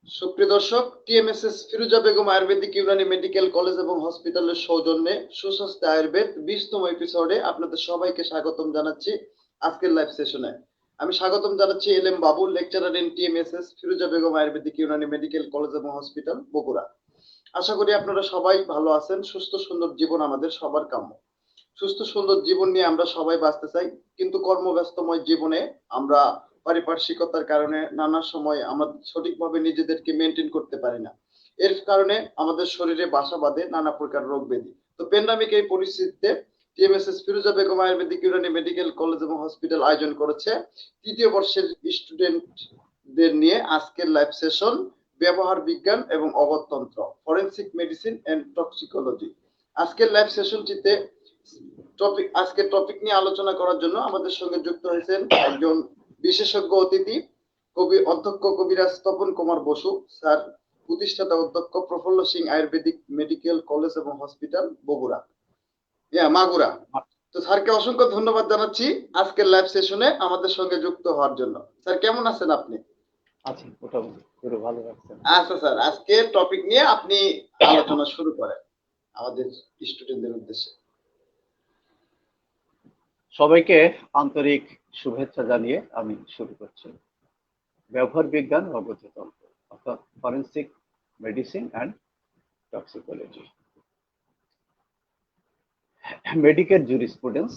সুপ্রিয় দর্শক, TMSS Firoza Begum Ayurvedic Unani medical college এবং হসপিটালের সৌজন্যে সুস্বাস্থ্য আয়ুর্বেদ 20তম এপিসোডে আপনাদের সবাইকে স্বাগতম জানাচ্ছি। আজকের লাইভ সেশনে আমি স্বাগতম জানাচ্ছি এলএম বাবু, lecturer in TMSS Firoza Begum Ayurvedic Unani medical college এবং হসপিটাল, বগুড়া। আশা করি আপনারা সবাই ভালো আছেন। সুস্থ সুন্দর জীবন আমাদের সবার কাম্য। সুস্থ সুন্দর জীবন নিয়ে আমরা সবাই বাঁচতে চাই, কিন্তু কর্মব্যস্তময় জীবনে আমরা পারিপার্শ্বিকতার কারণে নানা সময় আমরা সঠিকভাবে নিজেদেরকে মেনটেন করতে পারি না। এর কারণে আমাদের শরীরে বাসা বাঁধে নানা প্রকার রোগ ব্যাধি। তো প্যান্ডামিক এই পরিস্থিতিতে TMSS Firoza Begum Ayurvedic Unani medical college এবং হসপিটাল আয়োজন করেছে তৃতীয় বর্ষের স্টুডেন্টদের নিয়ে আজকের লাইভ সেশন, ব্যবহার বিজ্ঞান এবং অবতন্ত্র, ফরেনসিক মেডিসিন এন্ড টক্সিকোলজি। আজকের লাইভ সেশনটিতে আজকের টপিক নিয়ে আলোচনা করার জন্য আমাদের সঙ্গে যুক্ত হয়েছেন একজন বিশেষজ্ঞ অতিথি, অধ্যক্ষ কবিরাজ তপন কুমার বসু স্যার, প্রতিষ্ঠাতা অধ্যক্ষ প্রফুল্ল সিং আয়ুর্বেদিক মেডিকেল কলেজ এবং হসপিটাল, বগুড়া, মাগুরা। তো স্যারকে অসংখ্য ধন্যবাদ জানাচ্ছি আজকের লাইভ সেশনে আমাদের সঙ্গে যুক্ত হওয়ার জন্য। স্যার, কেমন আছেন আপনি? আছি, মোটামুটি পুরো ভালো লাগছেন। আচ্ছা স্যার, আজকে টপিক নিয়ে আপনি আলোচনা শুরু করেন আমাদের স্টুডেন্টদের উদ্দেশ্যে। সবাইকে আন্তরিক শুভেচ্ছা জানিয়ে আমি শুরু করছি। ব্যবহার বিজ্ঞান ও অবচেতন্ত্র, অর্থাৎ forensic medicine and toxicology. Medical jurisprudence,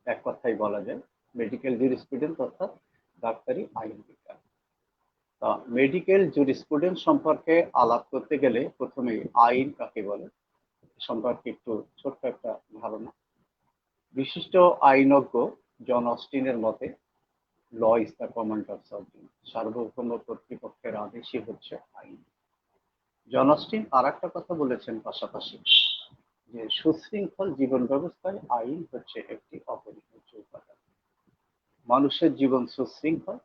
এক কথাই বলা যায় মেডিকেল জুরিসপ্রুডেন্স অর্থাৎ ডাক্তারি আইন বিজ্ঞান। তা মেডিকেল জুরিসপ্রুডেন্স সম্পর্কে আলাপ করতে গেলে প্রথমে আইন কাকে বলে সম্পর্কে একটু ছোট্ট একটা ধারণা। বিশিষ্ট আইনজ্ঞ জন অস্টিনের মতে law is the command of servant, সার্বভৌম কর্তৃপক্ষের আদেশই হচ্ছে আইন। জন অস্টিন আর একটা কথা বলেছেন পাশাপাশি, যে সুশৃঙ্খল জীবন ব্যবস্থায় আইন হচ্ছে একটি অপরিহার্য উপাদান। মানুষের জীবন সুশৃঙ্খল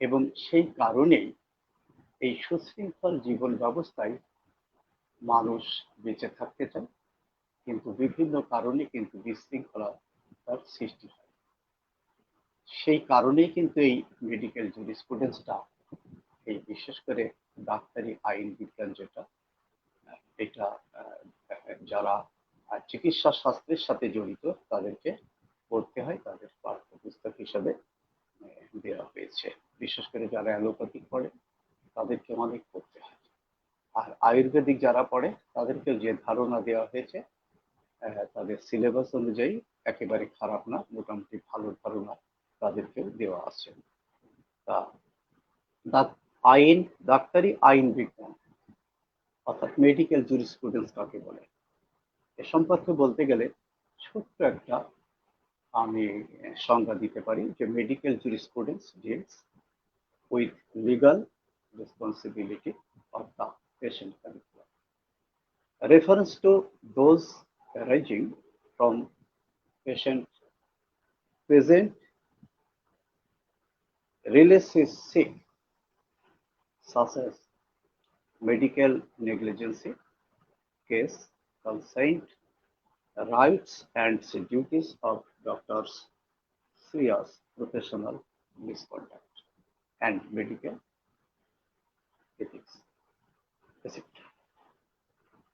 এবং সেই কারণেই এই সুশৃঙ্খল জীবন ব্যবস্থায় মানুষ বেঁচে থাকতে চায়, কিন্তু বিভিন্ন কারণে কিন্তু বিশৃঙ্খলার সৃষ্টি হয়। সেই কারণেই কিন্তু এই মেডিকেল জুরিসপ্রুডেন্সটা, এই বিশেষ করে ডাক্তারি আইন বিজ্ঞান যেটা, এটা যারা চিকিৎসা শাস্ত্রের সাথে জড়িত তাদেরকে পড়তে হয়, তাদের পাঠ্যপুস্তক হিসাবে দেওয়া হয়েছে। বিশেষ করে যারা অ্যালোপ্যাথিক পড়ে তাদেরকে অনেক পড়তে হয়, আর আয়ুর্বেদিক যারা পড়ে তাদেরকে যে ধারণা দেওয়া হয়েছে তাদের সিলেবাস অনুযায়ী একেবারে খারাপ না, মোটামুটি ভালো ধারণা তাদেরকেও দেওয়া আছে। তা আইন, ডাক্তারি আইন বিজ্ঞান অর্থাৎ মেডিকেল জুরিসপ্রুডেন্স কাকে বলে এ সম্পর্কে বলতে গেলে ছোট্ট একটা আমি সংজ্ঞা দিতে পারি, যে medical jurisprudence deals with legal responsibility of the patient curriculum, reference to those arising from patient present relationship such as medical negligence case, consent, rights and duties of doctors, serious professional misconduct, and medical ethics, etc.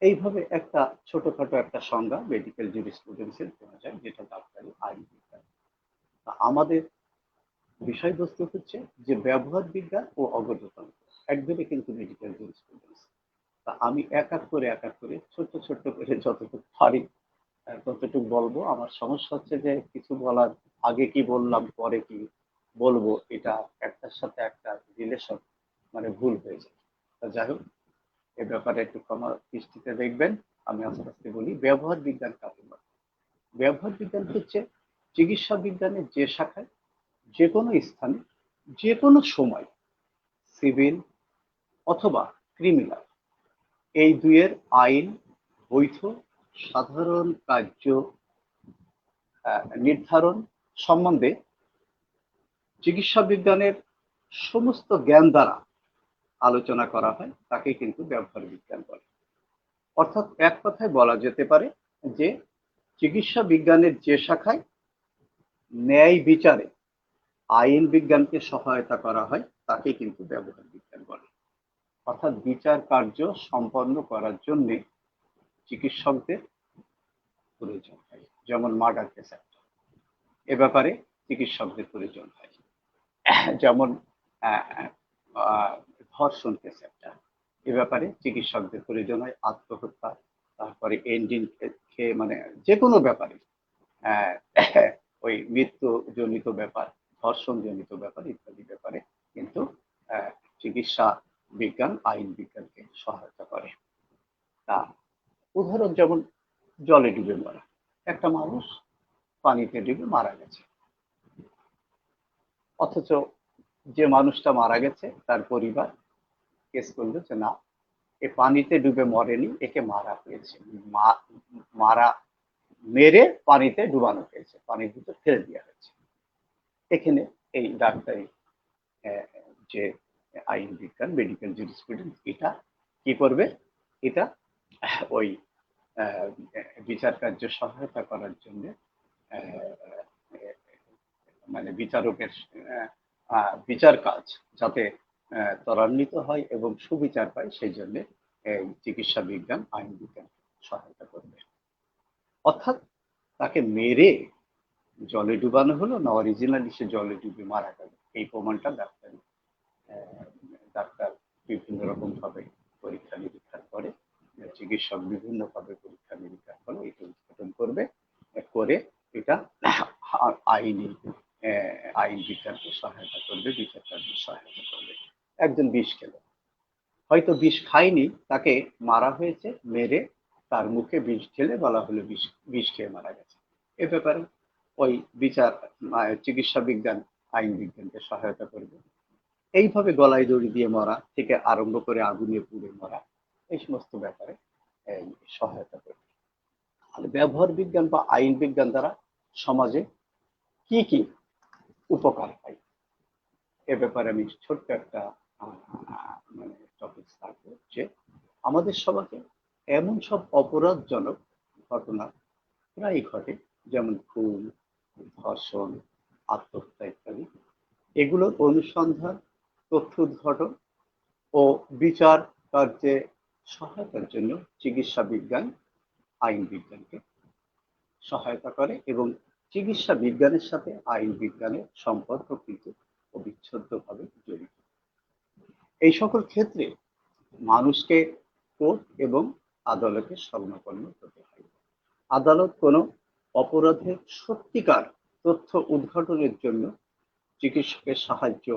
এইভাবে একটা ছোটখাটো একটা সংজ্ঞা medical জুরিসপ্রুডেন্সের দেওয়া যায়, যেটা ডাক্তারি আইন বিজ্ঞান। আমাদের বিষয়বস্তু হচ্ছে যে ব্যবহার বিজ্ঞান ও অবচেতন্ত্র, একদমই কিন্তু মেডিকেল জুরিসপ্রুডেন্স। তা আমি এক এক করে ছোট্ট ছোট্ট করে যতটুকু পারি ততটুকু বলবো। আমার সমস্যা হচ্ছে যে কিছু বলার আগে কি বললাম পরে কি বলবো, এটা একটার সাথে একটা রিলেশন মানে ভুল হয়ে যায়। তা যাই হোক, এ ব্যাপারে একটু ক্ষমা দৃষ্টিতে দেখবেন। আমি আস্তে আস্তে বলি, ব্যবহার বিজ্ঞান কাকে বলে। ব্যবহার বিজ্ঞান হচ্ছে চিকিৎসা বিজ্ঞানের যে শাখায় যে কোনো স্থানে যে কোনো সময় সিভিল অথবা ক্রিমিনাল এই দুইয়ের আইন, বৈধ সাধারণ কার্য নির্ধারণ সম্বন্ধে চিকিৎসা বিজ্ঞানের সমস্ত জ্ঞান দ্বারা আলোচনা করা হয়, তাকে কিন্তু ব্যবহার বিজ্ঞান বলে। অর্থাৎ এক কথায় বলা যেতে পারে যে চিকিৎসা বিজ্ঞানের যে শাখায় ন্যায় বিচারে আইন বিজ্ঞানকে সহায়তা করা হয় তাকে কিন্তু ব্যবহার বিজ্ঞান বলে। অর্থাৎ বিচার কার্য সম্পন্ন করার জন্য চিকিৎসকদের প্রয়োজন হয়। যেমন মার্ডার কেস একটা, এ ব্যাপারে চিকিৎসকদের প্রয়োজন হয়। যেমন আহ, আহ, ধর্ষণ কেস একটা, এ ব্যাপারে চিকিৎসকদের প্রয়োজন হয়। আত্মহত্যা, তারপরে এন্ডিং খেয়ে মানে যে কোনো ব্যাপারে আহ, ওই মৃত্যু জনিত ব্যাপার, ধর্ষণ জনিত ব্যাপার ইত্যাদি ব্যাপারে কিন্তু আহ, চিকিৎসা বিজ্ঞান আইন বিজ্ঞানকে সহায়তা করে। তা উদাহরণ যেমন জলে ডুবে মরা, একটা মানুষ পানিতে ডুবে মারা গেছে, অথচ যে মানুষটা মারা গেছে তার পরিবার কেস করলো যে না, এ পানিতে ডুবে মরেনি, একে মারা হয়েছে, মারা মেরে পানিতে ডুবানো হয়েছে, পানির ভিতর ফেলে দেওয়া হয়েছে। এখানে এই ডাক্তারি আহ, যে আইন বিজ্ঞান মেডিকেল জুরিসপ্রুডেন্স এটা কি করবে, এটা ওই আহ, বিচার কার্য সহায়তা করার জন্য মানে বিচারকের বিচার কাজ যাতে ত্বরান্বিত হয় এবং সুবিচার পায়, সেই জন্য চিকিৎসা বিজ্ঞান আইন বিজ্ঞান সহায়তা করবে। অর্থাৎ তাকে মেরে জলে ডুবানো হলো না অরিজিনালি সে জলে ডুবে মারা গেল, এই প্রমাণটা ডাক্তার বিভিন্ন রকম ভাবে পরীক্ষা নিরীক্ষা করে, চিকিৎসক বিভিন্ন ভাবে পরীক্ষা নিরীক্ষা করে এটা উদ্ঘাটন করবে, করে এটা আইনি আইন বিজ্ঞানকে সহায়তা করবে, বিচার কার্যে সহায়তা করবে। একজন বিষ খেলো, হয়তো বিষ খায়নি, তাকে মারা হয়েছে, মেরে তার মুখে বিষ ঢেলে বলা হলো বিষ বিষ খেয়ে মারা গেছে। এ ব্যাপারে ওই বিচার চিকিৎসা বিজ্ঞান আইন বিজ্ঞানকে সহায়তা করবে। এইভাবে গলায় দড়ি দিয়ে মরা থেকে আরম্ভ করে আগুনে পুড়ে মরা, এই সমস্ত ব্যাপারে সহায়তা করবে। আর ব্যবহার বিজ্ঞান বা আইন বিজ্ঞান দ্বারা সমাজে কি কি উপকার হয়, এ ব্যাপারে আমি ছোট্ট একটা মানে টপিক থাকবো যে আমাদের সমাজে এমন সব অপরাধজনক ঘটনা প্রায় ঘটে, যেমন খুন, ধর্ষণ, আত্মহত্যা ইত্যাদি। এগুলোর অনুসন্ধান, তথ্য উদ্ঘাটন ও বিচার কার্যে সহায়তার জন্য চিকিৎসা বিজ্ঞান আইন বিজ্ঞানকে সহায়তা করে এবং চিকিৎসা বিজ্ঞানের সাথে আইন বিজ্ঞানের সম্পর্ক কিন্তু অবিচ্ছেদ্যভাবে জড়িত। এই সকল ক্ষেত্রে মানুষকে কোর্ট এবং আদালতে শরণাপন্ন হতে হয়। আদালত কোনো অপরাধের সত্যিকার তথ্য উদ্ঘাটনের জন্য চিকিৎসকের সাহায্য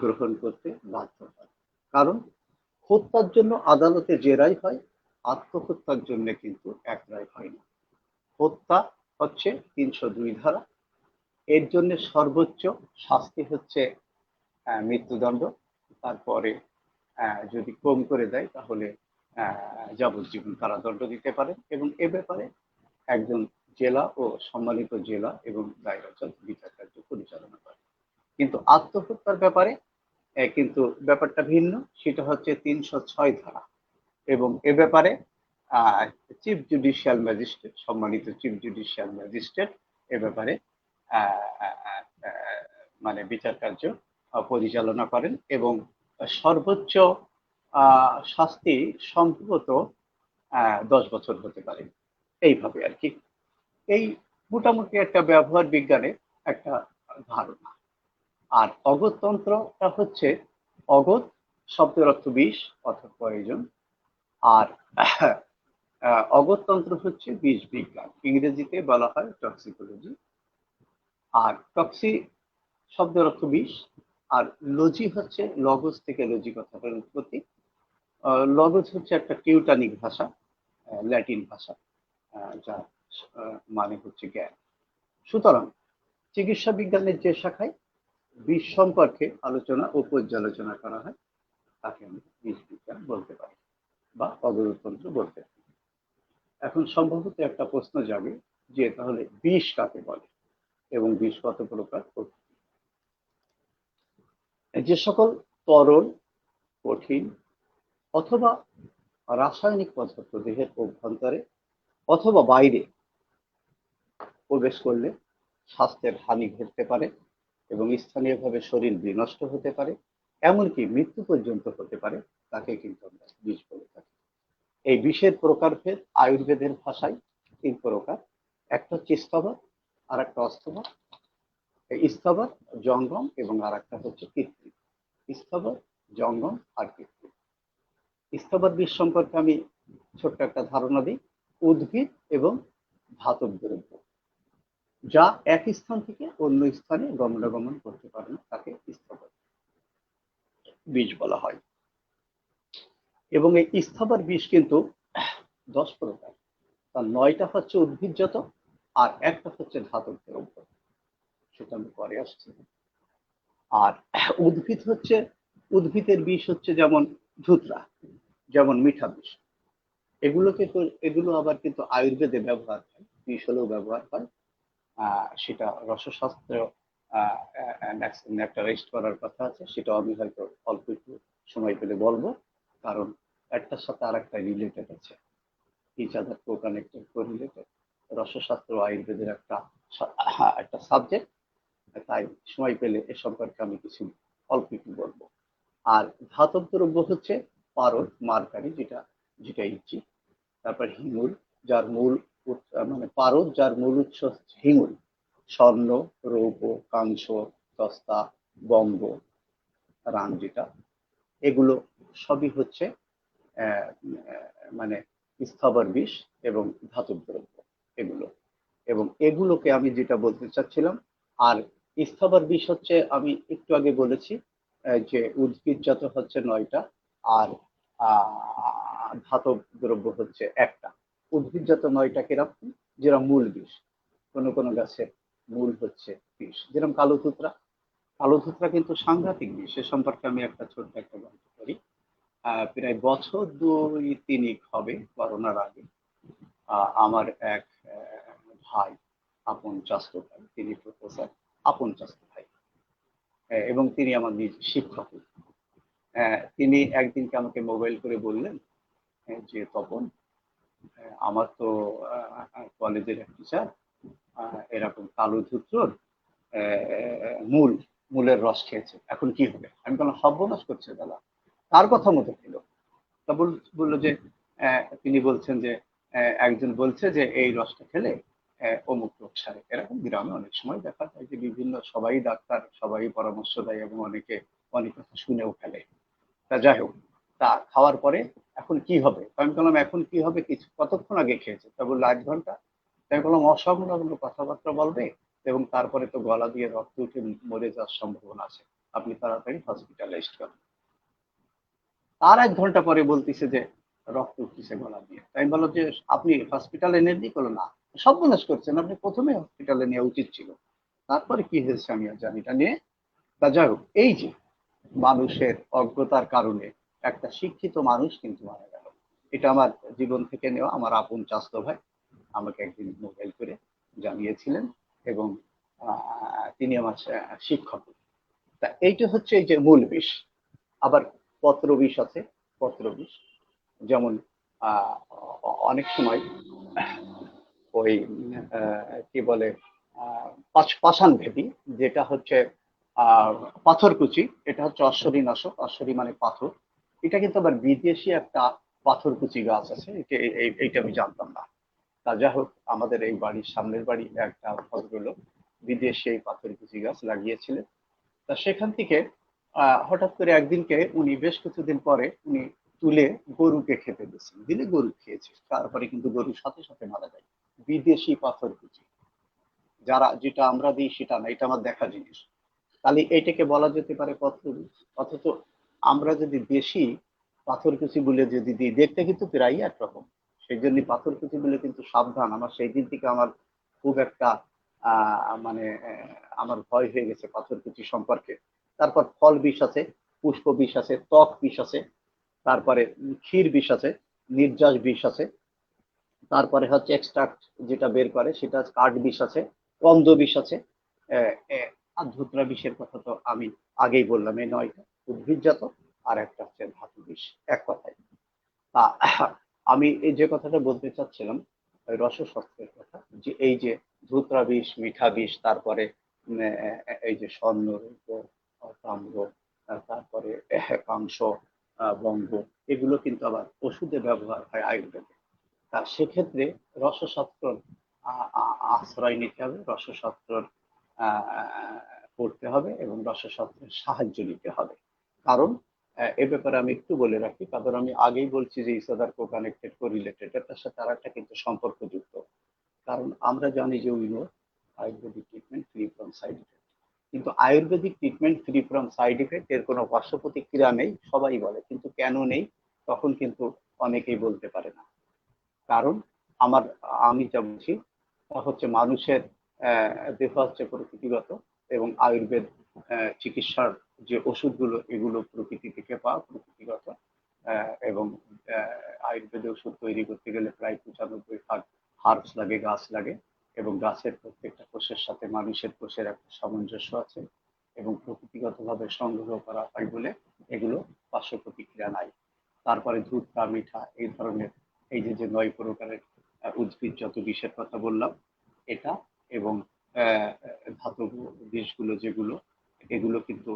গ্রহণ করতে বাধ্য হয়। কারণ হত্যার জন্য আদালতে যে রায় হয়, আত্মহত্যার জন্য কিন্তু এক রায় হয় না। হত্যা হচ্ছে ৩০২ ধারা, এর জন্য সর্বোচ্চ শাস্তি হচ্ছে মৃত্যুদণ্ড, তারপরে যদি কম করে দেয় তাহলে যাবজ্জীবন কারাদণ্ড দিতে পারে এবং এ ব্যাপারে একজন জেলা ও সম্মানিত জেলা এবং দায়রা জজ বিচার কার্য পরিচালনা করে। কিন্তু আত্মহত্যার ব্যাপারে কিন্তু ব্যাপারটা ভিন্ন, সেটা হচ্ছে ৩০৬ ধারা এবং এ ব্যাপারে চিফ জুডিশিয়াল ম্যাজিস্ট্রেট, সম্মানিত চিফ জুডিশিয়াল ম্যাজিস্ট্রেট এ ব্যাপারে মানে বিচার কার্য পরিচালনা করেন এবং সর্বোচ্চ শাস্তি সম্ভবত 10 বছর হতে পারে, এইভাবে আর কি। এই মোটামুটি একটা ব্যবহার বিজ্ঞানের একটা ধারণা। আর অগত্যন্ত্রটা হচ্ছে, অগত শব্দের অর্থ বিষ অর্থাৎ প্রয়োজন, আর অগত্যন্ত্র হচ্ছে বিষ বিজ্ঞান, ইংরেজিতে বলা হয় টক্সিকোলজি। আর টক্সি শব্দের অর্থ বিষ, আর লজি হচ্ছে লগস থেকে লজি কথাটার উৎপত্তি। লগস হচ্ছে একটা টিউটানিক ভাষা, ল্যাটিন ভাষা, যার মানে হচ্ছে জ্ঞান। সুতরাং চিকিৎসা বিজ্ঞানের যে শাখায় বিষ সম্পর্কে আলোচনা ও পর্যালোচনা করা হয় তাকে আমরা বিষ বিজ্ঞান বলতে পারি বা অগত্যন্ত্র বলতে পারি। এখন সম্ভবত একটা প্রশ্ন যাবে যে তাহলে বিষ কাকে বলে এবং বিষ কত প্রকার। যে সকল তরল, কঠিন অথবা রাসায়নিক পদার্থ দেহের অভ্যন্তরে অথবা বাইরে প্রবেশ করলে স্বাস্থ্যের হানি ঘটতে পারে এবং স্থানীয়ভাবে শরীর বিনষ্ট হতে পারে, এমনকি মৃত্যু পর্যন্ত হতে পারে, তাকে কিন্তু আমরা বিষ বলে থাকি। এই বিষের প্রকারভেদ আয়ুর্বেদের ভাষায় 3 প্রকার। একটা হচ্ছে স্থবর, আর একটা অস্থবর। এই স্থবর, জঙ্গম এবং আর একটা হচ্ছে কৃত্রিম। স্থবর, জঙ্গম আর কৃত্রিম। স্থবর বিষ সম্পর্কে আমি ছোট্ট একটা ধারণা দিই। উদ্ভিদ এবং ধাতব দ্রব্য যা এক স্থান থেকে অন্য স্থানে গমনাগমন করতে পারে না, তাকে স্থবর বিষ বলা হয়। এবং এই স্থবর বিষ কিন্তু 10 প্রকার। তার 9টা হচ্ছে উদ্ভিদজাত, আর একটা হচ্ছে ধাতব দ্রব্য, সেটা আমি পরে আসছি। আর উদ্ভিদের বিষ হচ্ছে যেমন ধুতরা, যেমন মিঠা বিষ। এগুলো আবার কিন্তু আয়ুর্বেদে ব্যবহার হয়, বিষ হলেও ব্যবহার হয়। সেটা রসশাস্ত্র একটা রেস্ট করার কথা আছে, সেটাও আমি হয়তো অল্প একটু সময় পেলে বলবো, কারণ একটার সাথে আর একটা রিলেটেড আছে, ইচ আদার কো কানেক্টেড, কো রিলেটেড। রসশাস্ত্র আয়ুর্বেদের একটা সাবজেক্ট, তাই সময় পেলে এ সম্পর্কে আমি কিছু অল্প একটু বলবো। আর ধাতব দ্রব্য হচ্ছে পারদ, মার্কারি, যেটা যেটা ইচ্ছি। তারপর হিঙ্গুল, যার মানে পারদ, যার মূল উৎস হচ্ছে হিঙ্গুল। স্বর্ণ, রৌপ্য, কাংস, দস্তা, বঙ্গ, রান, যেটা এগুলো সবই হচ্ছে মানে স্থবর বিষ এবং ধাতব দ্রব্য এগুলো। এবং এগুলোকে আমি যেটা বলতে চাচ্ছিলাম, আর স্থবর বিষ হচ্ছে আমি একটু আগে বলেছি যে উদ্ভিদজাত হচ্ছে 9টা, আর ধাতব দ্রব্য হচ্ছে একটা। উদ্ভিদজাত 9টা কিরকম? যেরকম মূল বিষ, কোনো কোনো গাছের মূল হচ্ছে বিষ, যেরকম কালো ধুতরা। কালো ধুতরা কিন্তু সাংঘাতিক বিষ, সে সম্পর্কে আমি একটা ছোট্ট একটা গল্প করি। প্রায় বছর 2-3 হবে করোনার আগে, আমার এক ভাই, আপন চাচাতো ভাই, তিনি প্রফেসর, আপন চাচাতো ভাই, এবং তিনি আমার নিজ শিক্ষক। তিনি একদিনকে আমাকে মোবাইল করে বললেন যে তপন, আমার তো কলেজের এক টিচার এরকম কালো ধূত্রর মূল মূলের রস খেয়েছে, এখন কি হবে? আমি বললাম সর্বনাশ করছে দাদা। তার কথা মতো ছিল। তা বললো যে তিনি বলছেন যে একজন বলছে যে এই রসটা খেলে অমুক রোগ সারে। এরকম গ্রামে অনেক সময় দেখা যায় যে বিভিন্ন সবাই ডাক্তার, সবাই পরামর্শ দেয় এবং অনেকে অনেক কথা শুনেও ফেলে। তা যাই হোক, তা খাওয়ার পরে এখন কি হবে? আমি বললাম এখন কি হবে, কিছু কতক্ষণ আগে খেয়েছে? তা বললো 1 ঘন্টা। আমি বললাম অসংলগ্ন কথাবার্তা বলবে এবং তারপরে তো গলা দিয়ে রক্ত উঠে মরে যাওয়ার সম্ভাবনা আছে, আপনি তাড়াতাড়ি হসপিটালাইজড করেন। তার 1 ঘন্টা পরে বলতেছে যে রক্ত উঠতেছে গলা দিয়ে। তাই আমি বললাম যে আপনি হসপিটালে এনেননি? করলো না। সর্বনাশ করছেন, আপনি প্রথমে হসপিটালে নেওয়া উচিত ছিল। তারপরে কি হয়েছে আমি আর জানি না নিয়ে। তা যাই হোক, এই যে মানুষের অজ্ঞতার কারণে একটা শিক্ষিত মানুষ কিন্তু মারা গেল, এটা আমার জীবন থেকে নেওয়া। আমার আপন চাচাতো ভাই আমাকে একদিন মোবাইল করে জানিয়েছিলেন, এবং তিনি আমার শিক্ষক। তা এইটা হচ্ছে এই যে মূল বিষ। আবার পত্র বিষ আছে, পত্র বিষ, যেমন আহ, অনেক সময় ওই কি বলে পাষাণ ভেদি, যেটা হচ্ছে আহ পাথরকুচি, এটা হচ্ছে অশ্বরী নাশক। অশ্বরী মানে পাথর। এটা কিন্তু আবার বিদেশি একটা পাথরকুচি গাছ আছে, এইটা আমি জানতাম না। তা যাই হোক, আমাদের এই বাড়ির সামনের বাড়ি একটা ভদ্রলোক বিদেশি এই পাথরকুচি গাছ লাগিয়েছিলেন। তা সেখান থেকে হঠাৎ করে একদিনকে উনি বেশ কিছুদিন পরে উনি তুলে গরুকে খেতে দিয়েছেন, দিলে গরু খেয়েছে, তারপরে কিন্তু গরুর সাথে সাথে মারা যায়। বিদেশি পাথরকুচি, যেটা আমরা দিই সেটা না, এটা আমার দেখা জিনিস। তাহলে এইটাকে বলা যেতে পারে পথরবিষ। অথচ আমরা যদি দেশি পাথরকুচি বলে যদি দিই, দেখতে কিন্তু প্রায় একরকম। সেই জন্য পাথরকুচি বলে কিন্তু সাবধান। আমার সেই দিন থেকে আমার খুব একটা মানে আমার ভয় হয়ে গেছে পাথরকুচি সম্পর্কে। তারপর ফল বিষ আছে, পুষ্প বিষ আছে, ত্বক বিষ আছে, তারপরে ক্ষীর বিষ আছে, নির্যাস বিষ আছে, তারপরে হচ্ছে এক্সট্রাক্ট যেটা বের করে সেটা কাঠ বিষ আছে, কন্দ বিষ আছে। আর ধুতরা বিষের কথা তো আমি আগেই বললাম, এই 9টা উদ্ভিদজাত, আর একটা হচ্ছে ধাতু বিষ। এক কথায় আমি এই যে কথাটা বলতে চাচ্ছিলাম, রসশস্ত্রের কথা, যে এই যে ধুতরা বিষ, মিঠা বিষ, তারপরে এই যে স্বর্ণ, রৌপ্য, তাম্র, তারপরে কাংস, বঙ্গ, এগুলো কিন্তু আবার ওষুধে ব্যবহার হয় আয়ুর্বেদে। তা সেক্ষেত্রে রসশাস্ত্র আশ্রয় নিতে হবে, রসশাস্ত্র পড়তে হবে এবং রসশাস্ত্রের সাহায্য নিতে হবে। কারণ এ ব্যাপারে আমি একটু বলে রাখি, কারণ আমি আগেই বলছি যে ইসাদার কো কানেক্টেড, কো রিলেটেড, এটার সাথে আর একটা কিন্তু সম্পর্কযুক্ত। কারণ আমরা জানি যে we know ayurvedic treatment free from side effect, কিন্তু ayurvedic treatment free from side effect এর কোনো পার্শ্ব প্রতিক্রিয়া নেই, সবাই বলে, কিন্তু কেন নেই তখন কিন্তু অনেকেই বলতে পারে না। কারণ আমি যা বুঝি তা হচ্ছে মানুষের দেহ হচ্ছে প্রকৃতিগত, এবং আয়ুর্বেদ চিকিৎসার যে ওষুধগুলো এগুলো প্রকৃতি থেকে পাওয়া, প্রকৃতিগত। এবং আয়ুর্বেদে ওষুধ তৈরি করতে গেলে প্রায় 95 ভাগ হার্বস লাগে, গাছ লাগে, এবং গাছের প্রত্যেকটা কোষের সাথে মানুষের কোষের একটা সামঞ্জস্য আছে, এবং প্রকৃতিগতভাবে সংগ্রহ করা হয় বলে এগুলো পার্শ্ব প্রতিক্রিয়া নাই। তারপরে ধূপটা, মিঠা, এই ধরনের এই যে 9 প্রকারের উদ্ভিদ যত বিষের কথা বললাম এটা, এবং ধাতব বিষগুলো যেগুলো, এগুলো কিন্তু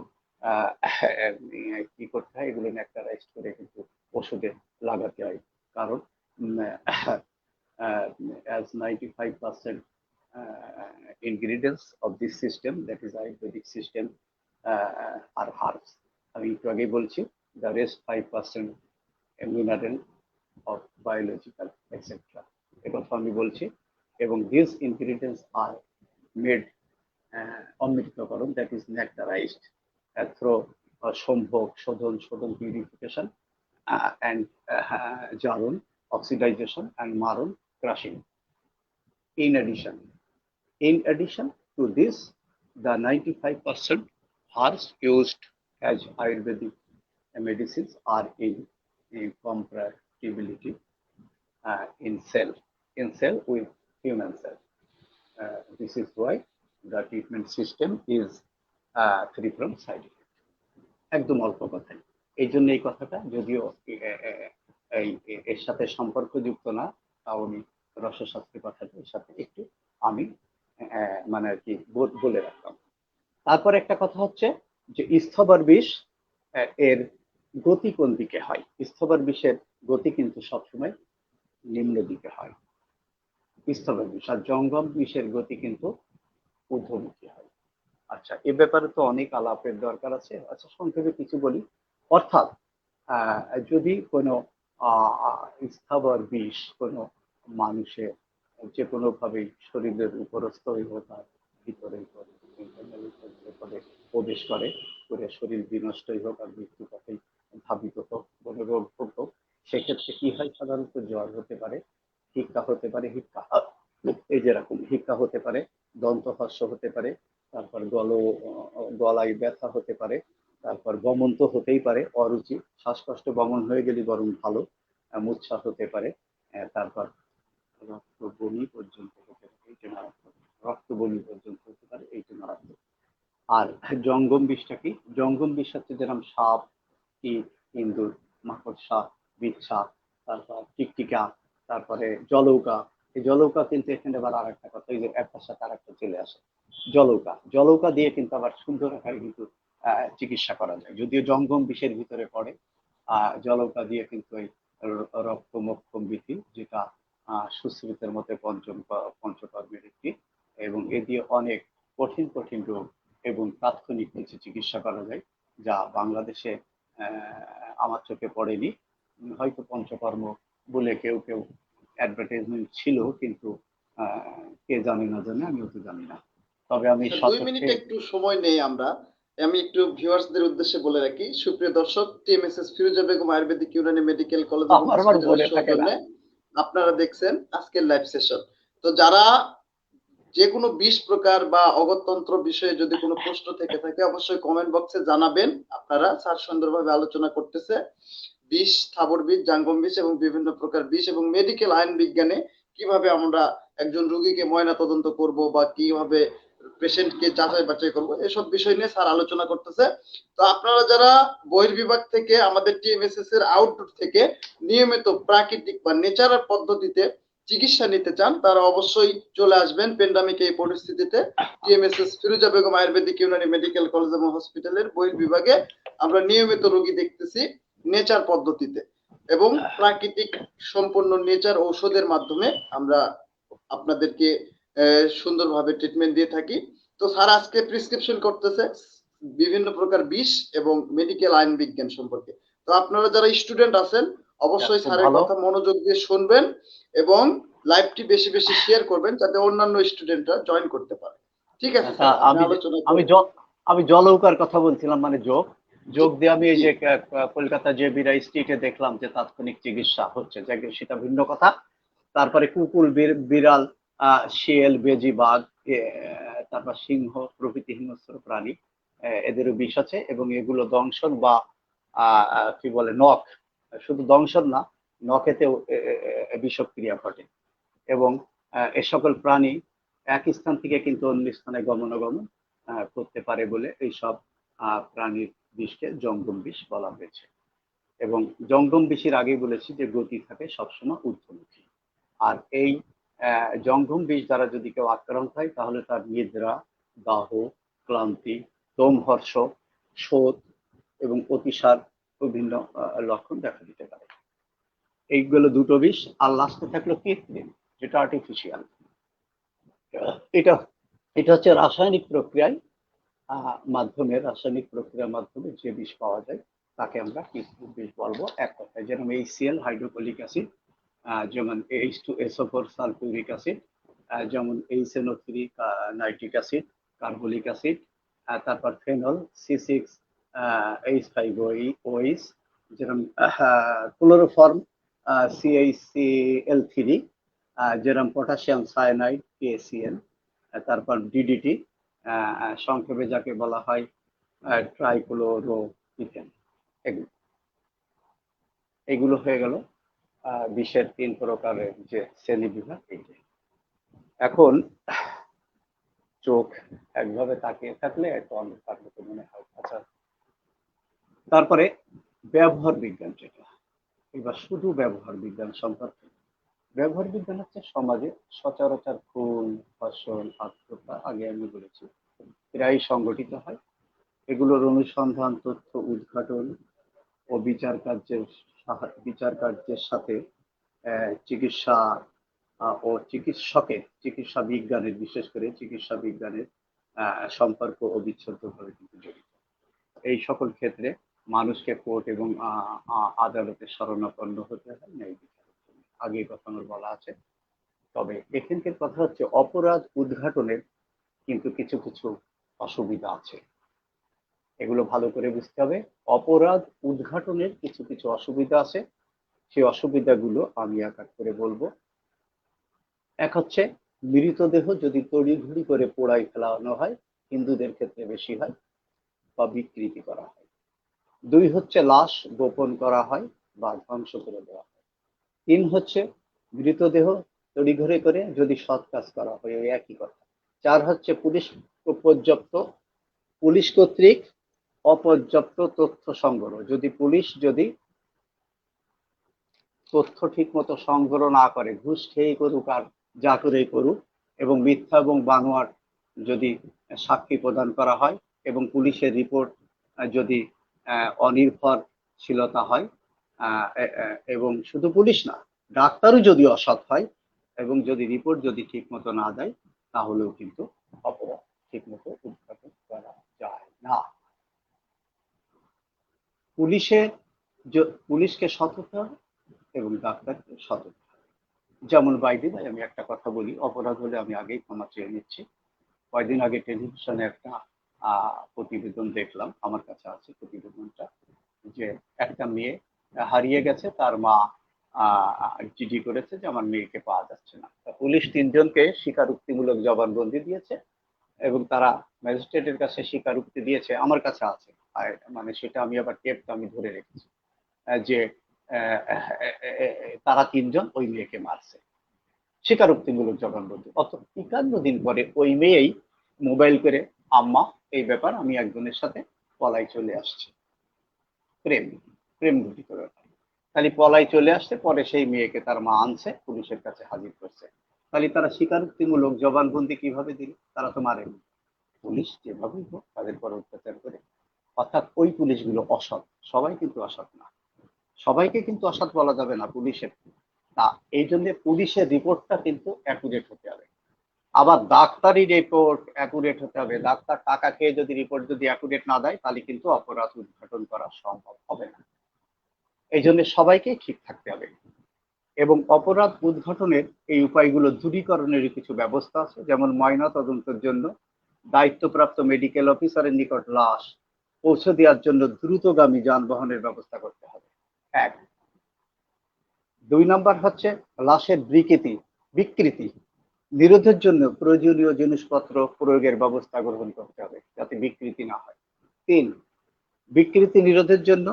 কি করতে হয়, এগুলো ন্যাকটারাইজ করে কিন্তু ওষুধে লাগাতে হয়। কারণ as 95% ingredients of this system, that is Ayurvedic system, are herbs. আমি একটু আগেই বলছি, the rest 5% mineral of biological etc. একথা আমি বলছি। এবং these ingredients are made অমৃতকরণ, that is nectarized through সম্ভোগ, শোধন purification, and জারণ oxidization, and মারণ crushing. In addition to this, the 95% herbs used as Ayurvedic medicines are in compatibility in cell with human cell. This is why the treatment system is free from side effect. একদম অল্প কথাই, এই জন্য এই কথাটা যদিও এর সাথে সম্পর্কযুক্ত না, তাও আমি রসশাস্ত্রের কথাটা এর সাথে একটু আমি মানে আর কি বলে রাখলাম। তারপর একটা কথা হচ্ছে যে স্থবর বিষ এর গতি কোন দিকে হয়। স্থবর বিষের গতি কিন্তু সবসময় নিম্ন দিকে হয় স্থবর বিষ, আর জঙ্গম বিষের গতি কিন্তু ঊর্ধ্বমুখী হয়। আচ্ছা, এ ব্যাপারে তো অনেক আলাপের দরকার আছে। আচ্ছা, সংক্ষেপে কিছু বলি। অর্থাৎ যদি কোনো স্থাবর বিষ কোনো মানুষের যে কোনো ভাবে শরীরের উপরস্থ তার ভিতরে প্রবেশ করে শরীর বিনষ্টই হোক আর মৃত্যু পথে ধাবিত হোক, কোনো রোগ হোক, সেক্ষেত্রে কি হয়, সাধারণত জ্বর হতে পারে, হিক্কা হতে পারে, এই যেরকম হিক্কা হতে পারে, দন্তহর্ষ হতে পারে, তারপর গলায় ব্যথা হতে পারে, তারপর বমন তো হতেই পারে, অরুচি, শ্বাসকষ্ট বমন হয়ে গেলে বরং ভালো, মূর্ছা হতে পারে, তারপর রক্ত বমি পর্যন্ত হতে পারে, এইটা মারাত্মক, রক্ত বমি পর্যন্ত হতে পারে, এইটা মারাত্মক। আর জঙ্গম বিষটা কি? জঙ্গম বিষ হচ্ছে যেরকম সাপ, কীট, ইঁদুর, মাকড়সা, বিচ্ছা, তারপর টিকটিকা, তারপরে জলৌকা। এই জলৌকা কিন্তু এখানে আবার আর একটা কথা, এই যে একটার সাথে আর একটা চলে আসে, জলৌকা দিয়ে কিন্তু আবার সুন্দর আকারে কিন্তু চিকিৎসা করা যায়, যদিও জঙ্গম বিষের ভিতরে পড়ে। জলৌকা দিয়ে কিন্তু এই রক্ত মোক্ষম বিধি, যেটা সুশ্রুতের মধ্যে পঞ্চকর্মের একটি, এবং এ দিয়ে অনেক কঠিন রোগ এবং তাৎক্ষণিক কিছু চিকিৎসা করা যায়, যা বাংলাদেশে আমার চোখে পড়েনি। হয়তো পঞ্চকর্ম বলে কেউ অ্যাডভার্টাইজমেন্ট ছিল, কিন্তু কে জানে না জানে, আমিও তো জানি না। তবে আমি 2 মিনিট একটু সময় নেই আমরা, আমি একটু ভিউয়ার্সদের উদ্দেশ্যে বলে রাখি, সুপ্রিয় দর্শক, TMSS Firoza Begum Ayurvedic Unani medical college এবং হসপিটালের সৌজন্যে আপনারা দেখছেন আজকের লাইভ সেশন। তো যারা যে কোনো 20 প্রকার বা অগত্যন্ত্র বিষয়ে যদি কোনো প্রশ্ন থেকে থাকে অবশ্যই কমেন্ট বক্সে জানাবেন। আপনারা স্যার সুন্দরভাবে আলোচনা করতেছে বিষ, স্থাবর বিষ, জাঙ্গম বিষ এবং বিভিন্ন প্রকার বিষ এবং মেডিকেল আইন বিজ্ঞানে কিভাবে আমরা একজন রোগীকে ময়না তদন্ত করব বা কিভাবে পেশেন্টকে যাচাই বাছাই করব, এসব বিষয় নিয়ে স্যার আলোচনা করতেছে। তো আপনারা যারা বহির্বিভাগ থেকে আমাদের টিএমএসএস এর আউটডোর থেকে নিয়মিত প্রাকৃতিক বা ন্যাচারাল পদ্ধতিতে চিকিৎসা নিতে চান, তারা অবশ্যই চলে আসবেন প্যান্ডামিক এই পরিস্থিতিতে TMSS Firoza Begum Ayurvedic Unani medical college এবং হসপিটালের বহির্বিভাগে। আমরা নিয়মিত রোগী দেখতেছি নেচার পদ্ধতিতে এবং প্রাকৃতিক সম্পন্ন নেচার ঔষধের মাধ্যমে আমরা আপনাদেরকে সুন্দরভাবে ট্রিটমেন্ট দিয়ে থাকি। তো স্যার আজকে প্রেসক্রিপশন করতেছে বিভিন্ন প্রকার বিষ এবং মেডিকেল আইন বিজ্ঞান সম্পর্কে। তো আপনারা যারা স্টুডেন্ট আছেন অবশ্যই স্যারের কথা মনোযোগ দিয়ে শুনবেন এবং লাইভটি বেশি বেশি শেয়ার করবেন যাতে অন্যান্য স্টুডেন্টরা জয়েন করতে পারে। ঠিক আছে স্যার, আমি জলৌকার কথা বলছিলাম, মানে যোগ দিয়ে আমি এই যে কলকাতা জেবি রায় স্ট্রিটে দেখলাম যে তাৎক্ষণিক চিকিৎসা হচ্ছে, সেটা ভিন্ন কথা। তারপরে কুকুর, বিড়াল, শিয়াল, বেজি, বাঘ, তারপর সিংহ প্রভৃতি হিংস্র প্রাণী, এদেরও বিষ আছে এবং এগুলো দংশন বা কি বলে নখ, শুধু দংশন না, নখেতেও বিষক্রিয়া ঘটে এবং এ সকল প্রাণী এক স্থান থেকে কিন্তু অন্য স্থানে গমনাগমন করতে পারে বলে এইসব প্রাণীর বিষকে জঙ্গম বিষ বলা হয়েছে। এবং জঙ্গম বিষের আগেই বলেছি যে গতি থাকে সবসময় ঊর্ধ্বমুখী। আর এই জঙ্গম বিষ দ্বারা যদি কেউ আক্রান্ত হয় তাহলে তার নিদ্রা, দাহ, ক্লান্তি, লোমহর্ষ, শোথ এবং অতিসার বিভিন্ন লক্ষণ দেখা দিতে পারে। এইগুলো দুটো বিষ। আর লাস্টে থাকলো কৃত্রিম, যেটা আর্টিফিশিয়াল। এটা এটা হচ্ছে রাসায়নিক প্রক্রিয়ার মাধ্যমে যে বিষ পাওয়া যায় তাকে আমরা কৃত্রিম বিষ বলবো। এক কথায় যেরকম HCl হাইড্রোক্লোরিক অ্যাসিড, যেমন H2SO4 সালফিউরিক অ্যাসিড, যেমন HNO3 nitric acid, carbolic acid, তারপর ফেনল C6H5OH, যেরকম ক্লোরোফর্ম CaCl3, যেরকম পটাশিয়াম সায়ানাইড KCl, তারপর DDT, সংক্ষেপে যাকে বলা হয় ট্রাইক্লোরোইথেন। এগুলো হয়ে গেল বিষের 3 প্রকারের যে শ্রেণী বিভাগ। এখন চোখ একভাবে তাকিয়ে থাকলে একটু অন্ধকার মতো মনে হয়। আচ্ছা, তারপরে ব্যবহার বিজ্ঞান, যেটা এবার শুধু ব্যবহার বিজ্ঞান সম্পর্কে। ব্যবহার বিজ্ঞান হচ্ছে সমাজে সচরাচর খুন, ধর্ষণ, আত্মহত্যা, আগে আমি বলেছি, প্রায় সংগঠিত হয়। এগুলোর অনুসন্ধান, তথ্য উদ্ঘাটন ও বিচার কার্যের সাথে চিকিৎসা ও চিকিৎসা বিজ্ঞানের, বিশেষ করে চিকিৎসা বিজ্ঞানের সম্পর্ক অবিচ্ছেদ্যভাবে কিন্তু জড়িত। এই সকল ক্ষেত্রে মানুষকে কোর্ট এবং আদালতের শরণাপন্ন হতে হয় ন্যায় বিচারের জন্য, আগেই কথা আমার বলা আছে। তবে এখানকার কথা হচ্ছে অপরাধ উদ্ঘাটনের কিন্তু কিছু কিছু অসুবিধা আছে, এগুলো ভালো করে বুঝতে হবে। অপরাধ উদ্ঘাটনের কিছু কিছু অসুবিধা আছে, সেই অসুবিধাগুলো আমি এক এক করে বলবো। এক হচ্ছে মৃতদেহ যদি তড়িঘড়ি করে পোড়াই ফেলানো হয়, হিন্দুদের ক্ষেত্রে বেশি হয়, বা বিকৃতি করা হয়। 2 হচ্ছে লাশ গোপন করা হয় বা ধ্বংস করে দেওয়া হয়। 3 হচ্ছে মৃতদেহ তড়িঘড়ি করে যদি সৎ কাজ করা হয়, ওই একই কথা। 4 হচ্ছে পুলিশ কর্তৃক অপর্যাপ্ত তথ্য সংগ্রহ, যদি তথ্য ঠিক মতো সংগ্রহ না করে, ঘুষ খেয়ে করুক আর যা করেই করুক, এবং মিথ্যা এবং বানোয়াট যদি সাক্ষী প্রদান করা হয়, এবং পুলিশের রিপোর্ট যদি অনির্ভরশীলতা হয়, এবং শুধু পুলিশ না, ডাক্তারও যদি অসৎ হয়, এবং যদি রিপোর্ট যদি ঠিক মতো না দেয়, তাহলেও কিন্তু অপরাধ ঠিক মতো উদ্ঘাটন করা যায় না। পুলিশকে সৎ হতে হবে এবং ডাক্তারকে সৎ হতে হবে। যেমন বাইরে আমি একটা কথা বলি, অপরাধ হলে আমি আগেই ক্ষমা চেয়ে নিচ্ছি। কয়েকদিন আগে টেলিভিশনে একটা প্রতিবেদন দেখলাম, আমার কাছে আছে প্রতিবেদনটা, যে একটা মেয়ে হারিয়ে গেছে, তার মা জিডি করেছে যে আমার মেয়েকে পাওয়া যাচ্ছে না। পুলিশ 3 জনকে স্বীকারোক্তিমূলক জবানবন্দি দিয়েছে এবং তারা ম্যাজিস্ট্রেটের কাছে স্বীকারোক্তি দিয়েছে, আমার কাছে আছে, মানে সেটা আমি আবার টেপটা আমি ধরে রেখেছি, যে তারা 3 জন ওই মেয়েকে মারছে, স্বীকারোক্তিমূলক জবানবন্দি। অত 51 দিন পরে ওই মেয়েই মোবাইল করে, আম্মা এই ব্যাপার, আমি একজনের সাথে পলাই চলে আসছি, প্রেম ঘটিত ব্যাপার। তাহলে পলাই চলে আসছে, পরে সেই মেয়েকে তার মা আনছে, পুলিশের কাছে হাজির করছে। তাহলে তারা স্বীকারোক্তিমূলক জবানবন্দি কিভাবে দিল? তারা তো মারেনি। পুলিশ যেভাবেই হোক তাদের পর অত্যাচার করে অর্থাৎ ওই পুলিশগুলো অসৎ। সবাই কিন্তু অসৎ না, সবাইকে কিন্তু অসৎ বলা যাবে না পুলিশের। তা এই জন্য পুলিশের রিপোর্টটা কিন্তু অ্যাকুরেট হতে হবে। আবার ডাক্তারি রিপোর্ট অ্যাকুরেট হতে হবে। ডাক্তার টাকা খেয়ে যদি রিপোর্ট যদি অ্যাকুরেট না দেয়, তাহলে কিন্তু অপরাধ উদ্ঘাটন করা সম্ভব হবে না। এই জন্য সবাইকেই ঠিক থাকতে হবে। এবং অপরাধ উদ্ঘাটনের এই উপায়গুলো দূরীকরণের কিছু ব্যবস্থা আছে, যেমন ময়না তদন্তের জন্য দায়িত্বপ্রাপ্ত মেডিকেল অফিসারের নিকট লাশ পৌঁছে দেওয়ার জন্য দ্রুতগামী যানবাহনের ব্যবস্থা করতে হবে। এক। 2 নম্বর হচ্ছে লাশের বিকৃতি নিরোধের জন্য প্রয়োজনীয় জিনিসপত্র প্রয়োগের ব্যবস্থা গ্রহণ করতে হবে, যাতে বিকৃতি না হয়। 3। বিকৃতি নিরোধের জন্য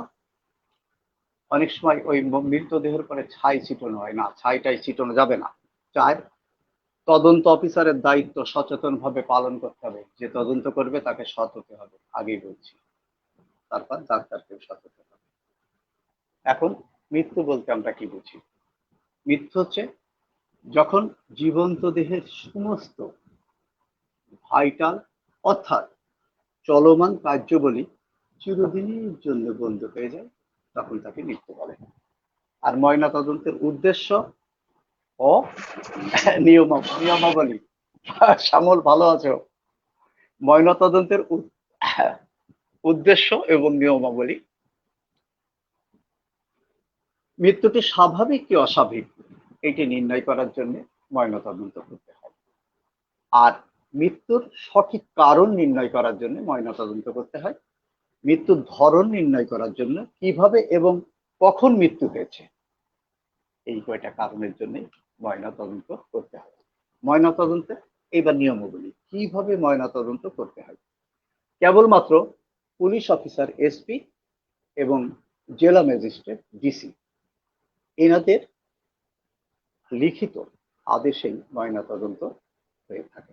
অনেক সময় ওই মৃতদেহের পরে ছাই ছিটানো হয় না, ছাইটাই ছিটানো যাবে না। 4। তদন্ত অফিসারের দায়িত্ব সচেতনভাবে পালন করতে হবে। যে তদন্ত করবে তাকে সৎ হতে হবে, আগেই বলছি। তারপর ডাক্তারকেও সৎ হতে হবে। এখন মৃত্যু বলতে আমরা কি বুঝি? মৃত্যু হচ্ছে যখন জীবন্ত দেহের সমস্ত ভাইটাল অর্থাৎ চলমান কার্যবলী চিরদিনের জন্য বন্ধ হয়ে যায়, তখন তাকে মৃত্যু বলে। আর ময়না তদন্তের উদ্দেশ্য ও নিয়মাবলী, শ্যামল ভালো আছো? ময়না তদন্তের উদ্দেশ্য এবং নিয়মাবলী। মৃত্যুটি স্বাভাবিক কি অস্বাভাবিক এটি নির্ণয় করার জন্য ময়না তদন্ত করতে হয়। আর মৃত্যুর সঠিক কারণ নির্ণয় করার জন্য ময়না তদন্ত করতে হয়। মৃত্যুর ধরন নির্ণয় করার জন্য কিভাবে এবং কখন মৃত্যু হয়েছে, এই কয়টা কারণের জন্য ময়না তদন্ত করতে হয়। ময়না তদন্তে এইবার নিয়মাবলী কিভাবে ময়না তদন্ত করতে হয়। কেবলমাত্র পুলিশ অফিসার এসপি এবং জেলা ম্যাজিস্ট্রেট ডিসি এনাদের লিখিত আদেশেই ময়না তদন্ত হয়ে থাকে।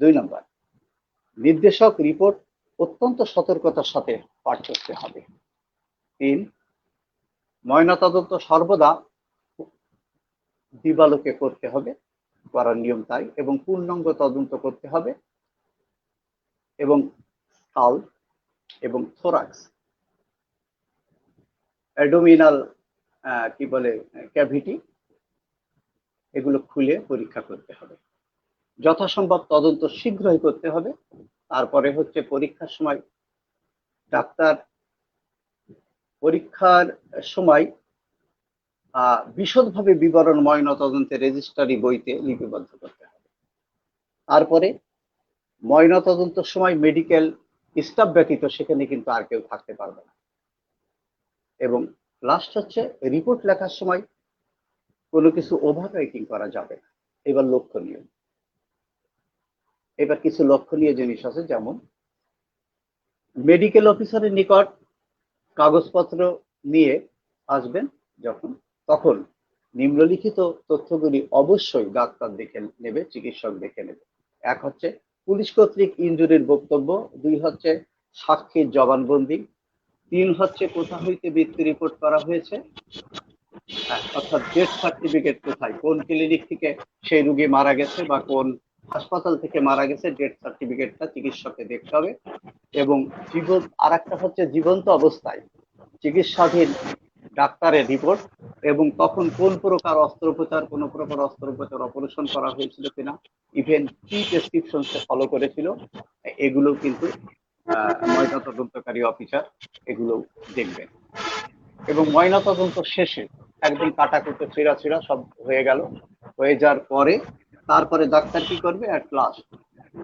2 নম্বর, নির্দেশক রিপোর্ট অত্যন্ত সতর্কতার সাথে পাঠ করতে হবে। 3। ময়না তদন্ত সর্বদা দিবালোকে করতে হবে, করার নিয়ম তাই, এবং পূর্ণাঙ্গ তদন্ত করতে হবে, এবং স্কাল এবং থোরাক্স অ্যাডোমিনাল কি বলে ক্যাভিটি এগুলো খুলে পরীক্ষা করতে হবে। যথাসম্ভব তদন্ত শীঘ্রই করতে হবে। তারপরে হচ্ছে পরীক্ষার সময় ডাক্তার পরীক্ষার সময় বিশদভাবে বিবরণ ময়না তদন্তের রেজিস্ট্রারি বইতে লিপিবদ্ধ করতে হবে। তারপরে ময়না তদন্তের সময় মেডিকেল স্টাফ ব্যতীত সেখানে কিন্তু আর কেউ থাকতে পারবে না। এবং লাস্ট হচ্ছে রিপোর্ট লেখার সময় কোনো কিছু ওভার রাইটিং করা যাবে না। এবার লক্ষণীয়, এবার কিছু লক্ষণীয় জিনিস আছে, যেমন মেডিকেল অফিসারের নিকট কাগজপত্র নিয়ে আসবেন যখন, তখন নিম্নলিখিত তথ্যগুলি অবশ্যই ডাক্তার দেখে নেবে, চিকিৎসক দেখে নেবে। 1 হচ্ছে পুলিশ কর্তৃক ইনজুরির বক্তব্য। 2 হচ্ছে সাক্ষীর জবানবন্দি। 3 হচ্ছে কোথা হইতে মৃত্যু রিপোর্ট করা হয়েছে, অর্থাৎ ডেথ সার্টিফিকেট কোথায়, কোন ক্লিনিক থেকে সেই রোগী মারা গেছে বা কোন হাসপাতাল থেকে মারা গেছে, ডেথ সার্টিফিকেটটা চিকিৎসককে দেখতে হবে। এবং আরেকটা হচ্ছে জীবন্ত অবস্থায় চিকিৎসাধীন ডাক্তারের রিপোর্ট, এবং তখন কোন প্রকার অস্ত্রোপচার, কোন প্রকার অস্ত্রোপচার অপারেশন করা হয়েছিল কিনা, ইভেন কি প্রেসক্রিপশন ফলো করেছিল, এগুলো কিন্তু ময়না তদন্তকারী অফিসার এগুলো দেখবেন। এবং ময়না তদন্ত শেষে একদম কাটাকুটো ছিঁড়া সব হয়ে গেল, হয়ে যাওয়ার পরে তারপরে ডাক্তার কি করবে, অ্যাট লাস্ট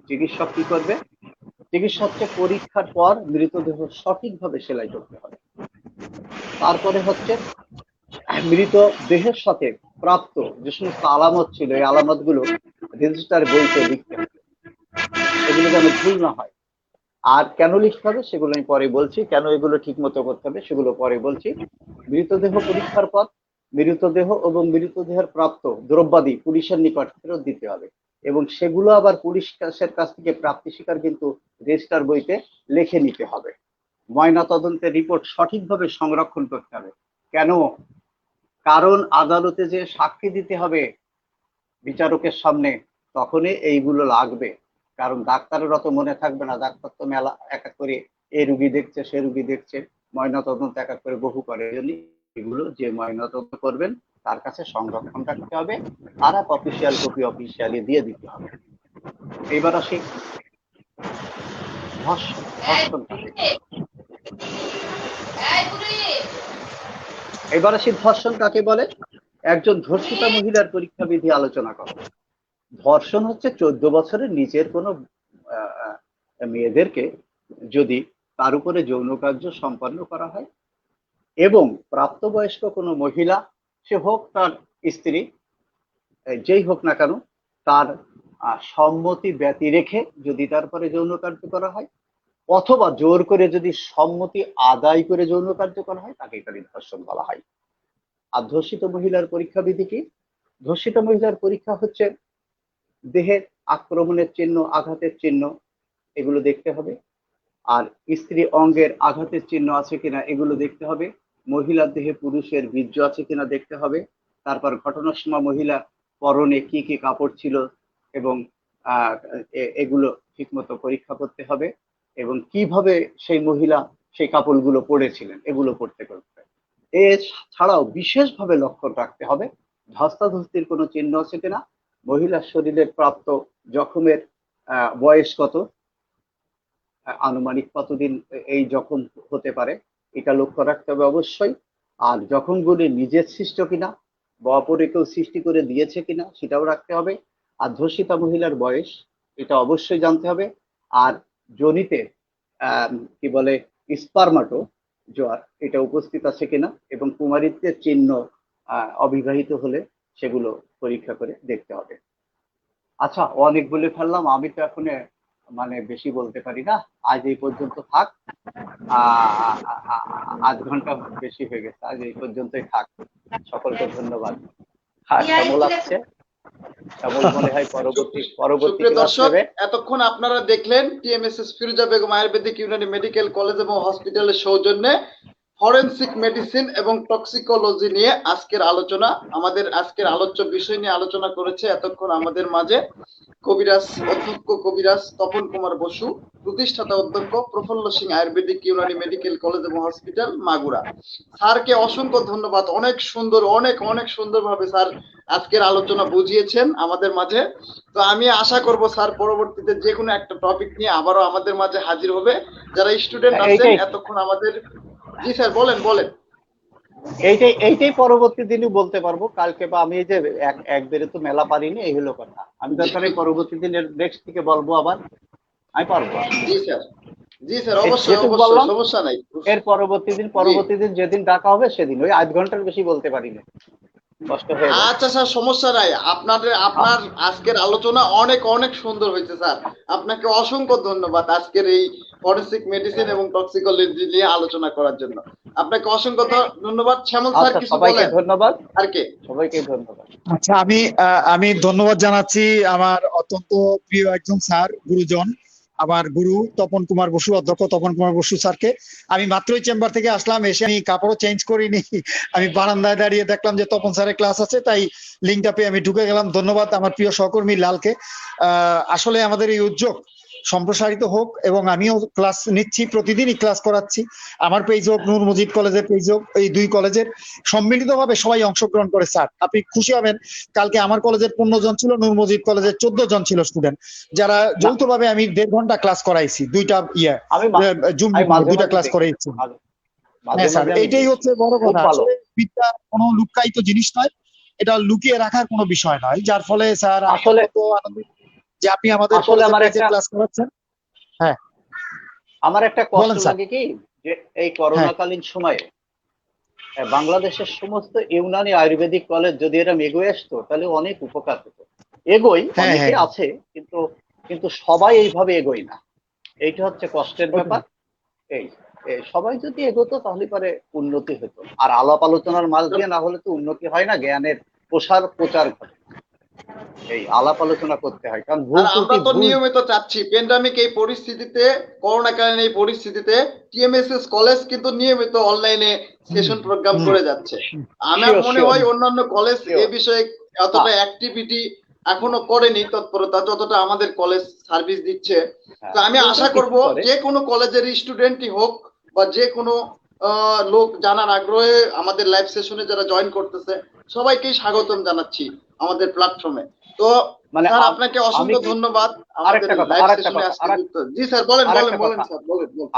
চিকিৎসক কি করবে, চিকিৎসককে পরীক্ষার পর মৃতদেহ সঠিকভাবে সেলাই করতে হবে। তারপরে হচ্ছে মৃত দেহের সাথে প্রাপ্ত যে সমস্ত আলামত ছিল, এই আলামত গুলো রেজিস্টার বইতে লিখতে হবে, এগুলো যেন ভুল না হয়। আর কেন লিখতে হবে সেগুলো আমি পরে বলছি, কেন এগুলো ঠিক মতো করতে হবে সেগুলো পরে বলছি। মৃতদেহ পরীক্ষার পর মৃতদেহ এবং মৃতদেহের প্রাপ্ত দ্রব্যাদি পুলিশের নিকট ফেরত দিতে হবে, এবং সেগুলো আবার পুলিশের কাছ থেকে প্রাপ্তি স্বীকার কিন্তু রেজিস্টার বইতে লিখে নিতে হবে। ময়না তদন্তের রিপোর্ট সঠিকভাবে সংরক্ষণ করতে হবে। কেন? কারণ আদালতে যে সাক্ষী দিতে হবে বিচারকের সামনে, তখনই এইগুলো লাগবে। কারণ ডাক্তারের অত মনে থাকবে না, ডাক্তার তো মেলা এক এক করে এই রুগী দেখছে, সে রুগী দেখছে, ময়নাতদন্ত এক এক করে বহু করে। এগুলো যে ময়নাতদন্ত করবেন তার কাছে সংরক্ষণ রাখতে হবে, আর এক অফিসিয়াল কপি অফিসিয়ালি দিয়ে দিতে হবে। এইবার আসি ধর্ষণ। ধর্ষণ কাকে বলে? এবার আসি ধর্ষণ কাকে বলে। একজন ধর্ষিতা মহিলার পরীক্ষা বিধি আলোচনা করো। ধর্ষণ হচ্ছে 14 বছরের নিচের কোনো মেয়েদেরকে যদি তার উপরে যৌন কার্য সম্পন্ন করা হয় এবং প্রাপ্তবয়স্ক কোনো মহিলা, সে হোক তার স্ত্রী, যেই হোক না কেন, তার সম্মতি ব্যতি রেখে যদি তারপরে যৌন কার্য করা হয় অথবা জোর করে যদি সম্মতি আদায় করে যৌন কার্য করা হয়, তাকে এখানে ধর্ষণ বলা হয়। আর ধর্ষিত মহিলার পরীক্ষা বিধি কি? ধর্ষিত মহিলার পরীক্ষা হচ্ছে দেহের আক্রমণের চিহ্ন, আঘাতের চিহ্ন, এগুলো দেখতে হবে। আর স্ত্রী অঙ্গের আঘাতের চিহ্ন আছে কিনা এগুলো দেখতে হবে। মহিলার দেহে পুরুষের বীর্য আছে কিনা দেখতে হবে। তারপর ঘটনার সময় মহিলা পরনে কি কি কাপড় ছিল এবং এগুলো ঠিকমতো পরীক্ষা করতে হবে, এবং কিভাবে সেই মহিলা সেই কাপড়গুলো পরেছিলেন এগুলো করতে করতে। এছাড়াও বিশেষভাবে লক্ষ্য রাখতে হবে ধস্তাধস্তির কোনো চিহ্ন আছে কিনা, মহিলার শরীরের প্রাপ্ত জখমের বয়স কত, আনুমানিক কতদিন এই জখম হতে পারে, এটা লক্ষ্য রাখতে হবে অবশ্যই। আর জখমগুলি নিজের সৃষ্ট কিনা বা অপরে কেউ সৃষ্টি করে দিয়েছে কিনা সেটাও রাখতে হবে। আর ধর্ষিতা মহিলার বয়স এটা অবশ্যই জানতে হবে। আর জনিতে কি বলে স্পার্মাটো জ্বর এটা উপস্থিত আছে কিনা, এবং কুমারিত্বের চিহ্ন অবিবাহিত হলে সেগুলো পরীক্ষা করে দেখতে হবে। আচ্ছা, অনেক বলে ফেললাম, আমি তো এখন মানে বেশি বলতে পারি না। আজ এই পর্যন্ত থাক, আধ ঘন্টা বেশি হয়ে গেছে, আজ এই পর্যন্তই থাক। সকলকে ধন্যবাদ। কেমন লাগছে? কেমন মনে হয় পরবর্তী সুপ্রিয় ক্লাস দর্শক, নেবে? এতক্ষণ আপনারা দেখলেন TMSS Firoza Begum Ayurvedic Unani medical college এবং হসপিটালের সৌজন্যে ফরেনসিক মেডিসিন এবং টক্সিকোলজি নিয়ে আজকের আলোচনা। আমাদের আজকের আলোচ্য বিষয় নিয়ে আলোচনা করেছে এতক্ষণ আমাদের মাঝে অধ্যক্ষ কবিরাজ তপন কুমার বসু, প্রতিষ্ঠাতা অধ্যক্ষ প্রফুল্ল সিং আয়ুর্বেদিক ইউনানি মেডিকেল কলেজ এবং হসপিটাল মাগুরা। স্যারকে অসংখ্য ধন্যবাদ। অনেক সুন্দর, অনেক অনেক সুন্দরভাবে স্যার আজকের আলোচনা বুঝিয়েছেন আমাদের মাঝে। তো আমি আশা করব স্যার পরবর্তীতে যে কোনো একটা টপিক নিয়ে আবারও আমাদের মাঝে হাজির হবে। যারা স্টুডেন্ট আছেন এতক্ষণ আমাদের, জি স্যার বলেন বলেন। এইটাই পরবর্তী দিনই বলতে পারবো। কালকে বা আমি এই যে একবারে তো মেলা পারিনি, এই হলো কথা। আমি দরকার পরবর্তী দিনের নেক্সট থেকে বলবো আবার, আমি পারবো। জি স্যার, জি স্যার, অবশ্যই অবশ্যই, সমস্যা নাই। এর পরবর্তী দিন যেদিন ডাকা হবে সেদিন, ওই আধ ঘন্টার বেশি বলতে পারি না, কষ্ট হয়ে যায়। আচ্ছা স্যার, সমস্যা নাই। আপনার আজকের আলোচনা অনেক অনেক সুন্দর হয়েছে স্যার। আপনাকে অসংখ্য ধন্যবাদ আজকের এই ফরেনসিক মেডিসিন এবং টক্সিকোলজি নিয়ে আলোচনা করার জন্য। আপনাকে অসংখ্য ধন্যবাদ। শ্যামল স্যার কিছু সবাইকে বলেন। ধন্যবাদ। আর কে? সবাইকে ধন্যবাদ। আচ্ছা, আমি ধন্যবাদ জানাচ্ছি আমার অত্যন্ত প্রিয় একজন স্যার, গুরুজন, আমার গুরু তপন কুমার বসু, অধ্যক্ষ তপন কুমার বসু স্যারকে। আমি মাত্রই চেম্বার থেকে আসলাম, এসে আমি কাপড়ও চেঞ্জ করিনি, আমি বারান্দায় দাঁড়িয়ে দেখলাম যে তপন স্যারের ক্লাস আছে, তাই লিঙ্কটা পেয়ে আমি ঢুকে গেলাম। ধন্যবাদ আমার প্রিয় সহকর্মী লালকে। আসলে আমাদের এই উদ্যোগ সম্প্রসারিত হোক, এবং আমিও ক্লাস নিচ্ছি, প্রতিদিনই ক্লাস করাচ্ছি। আমার পেজ হোক, নূর মজিদ কলেজের পেজ হোক, এই দুই কলেজের সম্মিলিতভাবে সবাই অংশগ্রহণ করে। স্যার আপনি খুশি হবেন, কালকে আমার কলেজের 15 জন ছিল, নূর মজিদ কলেজের 14 জন ছিল স্টুডেন্ট, যারা যৌথভাবে আমি 1.5 ঘন্টা ক্লাস করাইছি, দুইটা জুম দুইটা ক্লাস করাইছি। হ্যাঁ স্যার, এইটাই হচ্ছে বড় কথা। আসলে বিদ্যা কোনো লুকায়িত জিনিস নয়, এটা লুকিয়ে রাখার কোনো বিষয় নয়, যার ফলে স্যার আসলে আনন্দিত যে আপনি আমাদের কলেজে ক্লাস করাচ্ছেন। হ্যাঁ, আমার একটা কষ্ট লাগে কি, যে এই করোনাকালীন সময়ে বাংলাদেশের সমস্ত ইউনানি আয়ুর্বেদিক কলেজ যদি এরকম এগোয় আসতো তাহলে অনেক উপকার হতো। অনেকে আছে, কিন্তু সবাই এইভাবে এগোয় না, এইটা হচ্ছে কষ্টের ব্যাপার। এই সবাই যদি এগোতো তাহলে পরে উন্নতি হতো। আর আলাপ আলোচনার মাঝ দিয়ে না হলে তো উন্নতি হয় না, জ্ঞানের প্রচার ঘটে। এই আলাপ আলোচনা করতে হয়, কারণ আমরা তো নিয়মিত চাচ্ছি প্যান্ডেমিক এই পরিস্থিতিতে, করোনাকালীন এই পরিস্থিতিতে টিএমএসএস কলেজ কিন্তু নিয়মিত অনলাইনে সেশন প্রোগ্রাম করে যাচ্ছে। আমার মনে হয় অন্যান্য কলেজ এই বিষয়ে অতটা অ্যাক্টিভিটি এখনো করেনি তৎপরতা যতটা আমাদের কলেজ সার্ভিস দিচ্ছে। তো আমি হ্যাঁ, আশা কিছু করব করে। যে কোনো কলেজের স্টুডেন্টই হোক বা যে কোনো লোক জানার আগ্রহে আমাদের লাইভ সেশনে যারা জয়েন করতেছে সবাইকেই স্বাগতম জানাচ্ছি আমাদের প্ল্যাটফর্মে। তো মানে স্যার আপনাকে আমি অসংখ্য ধন্যবাদ আমাদের লাইভ সেশনে আজকে যুক্ত। জি স্যার, বলেন বলেন আরেকটা বলেন কথা, স্যার, বলেন বলেন।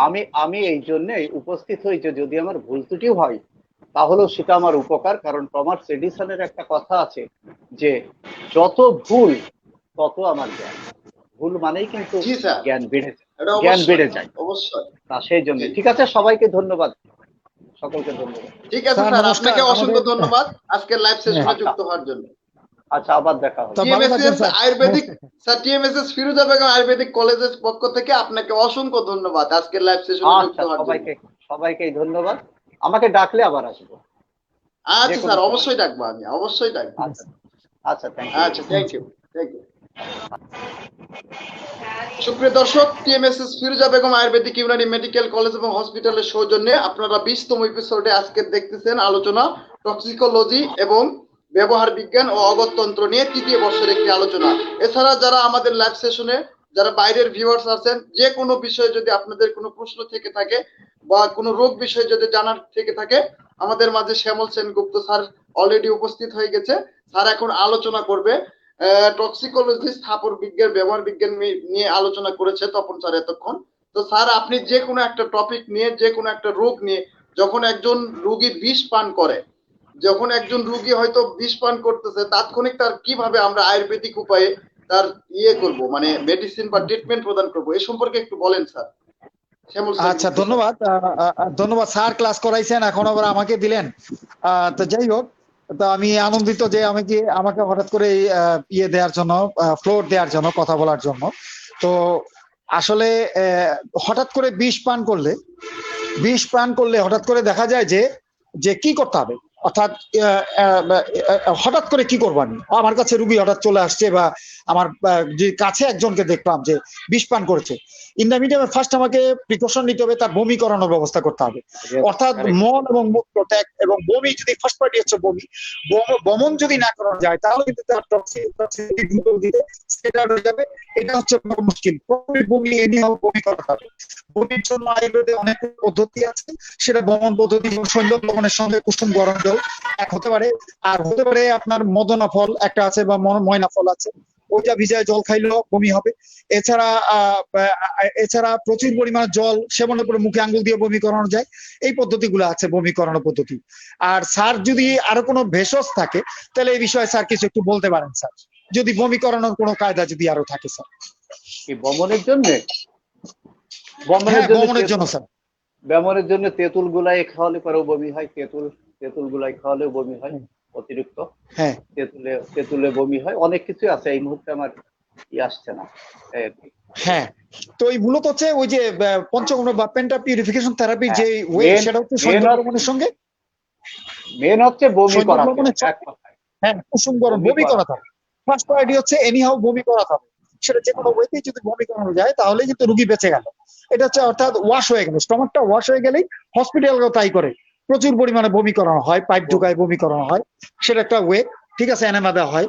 আমি এই জন্যই উপস্থিত হই যে যদি আমার ভুল ত্রুটিও হয় তাহলেও সেটা আমার উপকার, কারণ টমাস এডিসনের একটা কথা আছে যে যত ভুল তত আমার জ্ঞান। ভুল মানেই কিন্তু জি স্যার, জ্ঞান বেড়ে যায়, এটা জ্ঞান অবশ্যই বেড়ে যায়। অবশ্যই। তা সেই জন্য জি, ঠিক আছে, সবাইকে ধন্যবাদ, সকলকে ধন্যবাদ। ঠিক আছে স্যার স্যার, নমস্কার, আপনাকে আমাদের অসংখ্য ধন্যবাদ আজকের লাইভ হ্যাঁ, সেশনে আচ্ছা যুক্ত হওয়ার জন্য। আচ্ছা, আবার দেখা হবে। তা ভালো থাকবেন টিএমএসএস স্যার। আয়ুর্বেদিক নমস্কার। স্যার, টিএমএসএস ফিরোজা বেগম আয়ুর্বেদিক কলেজের পক্ষ থেকে আপনাকে অসংখ্য ধন্যবাদ আজকের লাইভ সেশনে যুক্ত আচ্ছা, হওয়ার জন্য। সবাইকেই ধন্যবাদ। আমাকে ডাকলে আবার আসবো যে আচ্ছা কোনো স্যার, সময়। অবশ্যই ডাকবো, আমি অবশ্যই ডাকবো। ঠিক আচ্ছা আছে। আচ্ছা, থ্যাংক ইউ। আচ্ছা, থ্যাংক ইউ, থ্যাংক ইউ। সুপ্রিয় দর্শক, TMSS Firoza Begum Ayurvedic Unani medical college এবং হসপিটালের সৌজন্যে আপনারা 20তম এপিসোডে আজকে দেখতেছেন আলোচনা টক্সিকোলজি এবং ব্যবহার বিজ্ঞান ও অগত্যন্ত্র নিয়ে তৃতীয় বর্ষের একটি আলোচনা। এছাড়া যারা আমাদের লাইভ সেশনে যারা বাইরের ভিউয়ার্স আছেন, যে কোনো বিষয়ে যদি আপনাদের কোনো প্রশ্ন থেকে থাকে বা কোনো রোগ বিষয়ে যদি জানার থেকে থাকে, আমাদের মাঝে শ্যামল সেনগুপ্ত স্যার অলরেডি উপস্থিত হয়ে গেছে। স্যার এখন আলোচনা করবে টক্সিকোলজি, স্থাপন বিজ্ঞান, ব্যবহার বিজ্ঞান নিয়ে আলোচনা করেছে তপন স্যার এতক্ষণ। তো স্যার, আপনি যে কোনো একটা টপিক নিয়ে, যে কোনো একটা রোগ নিয়ে, যখন একজন রোগী বিষ পান করে, যখন একজন রোগী হয়তো বিষ পান করতেছে, তাৎক্ষণিক তার কিভাবে আমরা আয়ুর্বেদিক উপায়ে তার করব, মানে মেডিসিন বা ট্রিটমেন্ট প্রদান করব, এই সম্পর্কে একটু বলেন স্যার। শ্যামল আচ্ছা, সেনগুপ্ত স্যার। ধন্যবাদ। ধন্যবাদ স্যার, ক্লাস করাইছেন এখন আবার আমাকে দিলেন। তো যাই হোক, তো আমি আনন্দিত যে আমাকে হঠাৎ করে দেওয়ার জন্য, ফ্লোর দেওয়ার জন্য, কথা বলার জন্য। তো আসলে হঠাৎ করে বিষ পান করলে হঠাৎ করে দেখা যায় যে যে কি করতে হবে, অর্থাৎ হঠাৎ করে কি করবো। আমার কাছে রুগী হঠাৎ চলে আসছে বা আমার যে কাছে একজনকে দেখলাম যে বিষ পান করেছে, ইন দ্য মিডিয়ামে ফার্স্ট আমাকে প্রিকশন নিতে হবে, তার বমি করানোর ব্যবস্থা করতে হবে। Yes, অর্থাৎ correct. মল এবং মূত্র ত্যাগ এবং বমি, যদি ফার্স্ট পার্টি হচ্ছে বমি, বমন যদি না করানো যায় তাহলে কিন্তু তার দিতে সেটা হয়ে যাবে। এটা হচ্ছে বড় মুশকিল। বমি বমি করাতে হবে। বমির জন্য আয়ুর্বেদে অনেক পদ্ধতি আছে, সেটা বমন পদ্ধতি, সৈন্য দমনের সঙ্গে কুসুম গরম জল এক হতে পারে। আর হতে পারে আপনার মদনা ফল একটা আছে বা ময়না ফল আছে, ওইটা ভিজায় জল খাইলেও বমি হবে। এছাড়া এছাড়া প্রচুর পরিমাণে জল সেবনের পরে মুখে আঙ্গুল দিয়ে বমি করানো যায়। এই পদ্ধতিগুলো আছে বমি করানোর পদ্ধতি। আর স্যার যদি আরো কোনো ভেষজ থাকে তাহলে এই বিষয়ে স্যার কিছু একটু বলতে পারেন স্যার, যদি বমি করানোর কোনো কায়দা যদি আরো থাকে স্যার। কি বমনের জন্য? হ্যাঁ, বমনের জন্য স্যার। ব্যামনের জন্য তেঁতুল গুলাই খাওয়ালে পরেও বমি হয়। তেঁতুল গুলাই খাওয়ালেও বমি হয় অতিরিক্ত। হ্যাঁ তেঁতুলে বমি হয়। অনেক কিছু আছে, এই মুহূর্তে আমার আসছে না। হ্যাঁ, তো এই মূলত হচ্ছে ওই যে পঞ্চগড় বা পেন্টা পিউরিফিকেশন থেরাপি যে ওয়ে, মেন সেটা হচ্ছে মেন সৈন্যপ্লবনের সঙ্গে মেন হচ্ছে বমি করাতে হবে, এক কথায় হ্যাঁ, কুসুম গরম বমি করাতে হবে। ফার্স্ট প্রায়োরিটি হচ্ছে এনিহাউ বমি করাতে হবে। সেটা যে কোনো ওয়েতে যদি বমি করানো যায় তাহলে কিন্তু রুগী বেঁচে গেল। এটা হচ্ছে অর্থাৎ ওয়াশ হয়ে গেল, স্টমাকটা ওয়াশ হয়ে গেলেই হসপিটালও তাই করে, প্রচুর পরিমাণে বমি করানো হয়, পাইপ ঢুকায় বমি করানো হয়, সেটা একটা ওয়ে। ঠিক আছে, এনেমা দেওয়া হয়।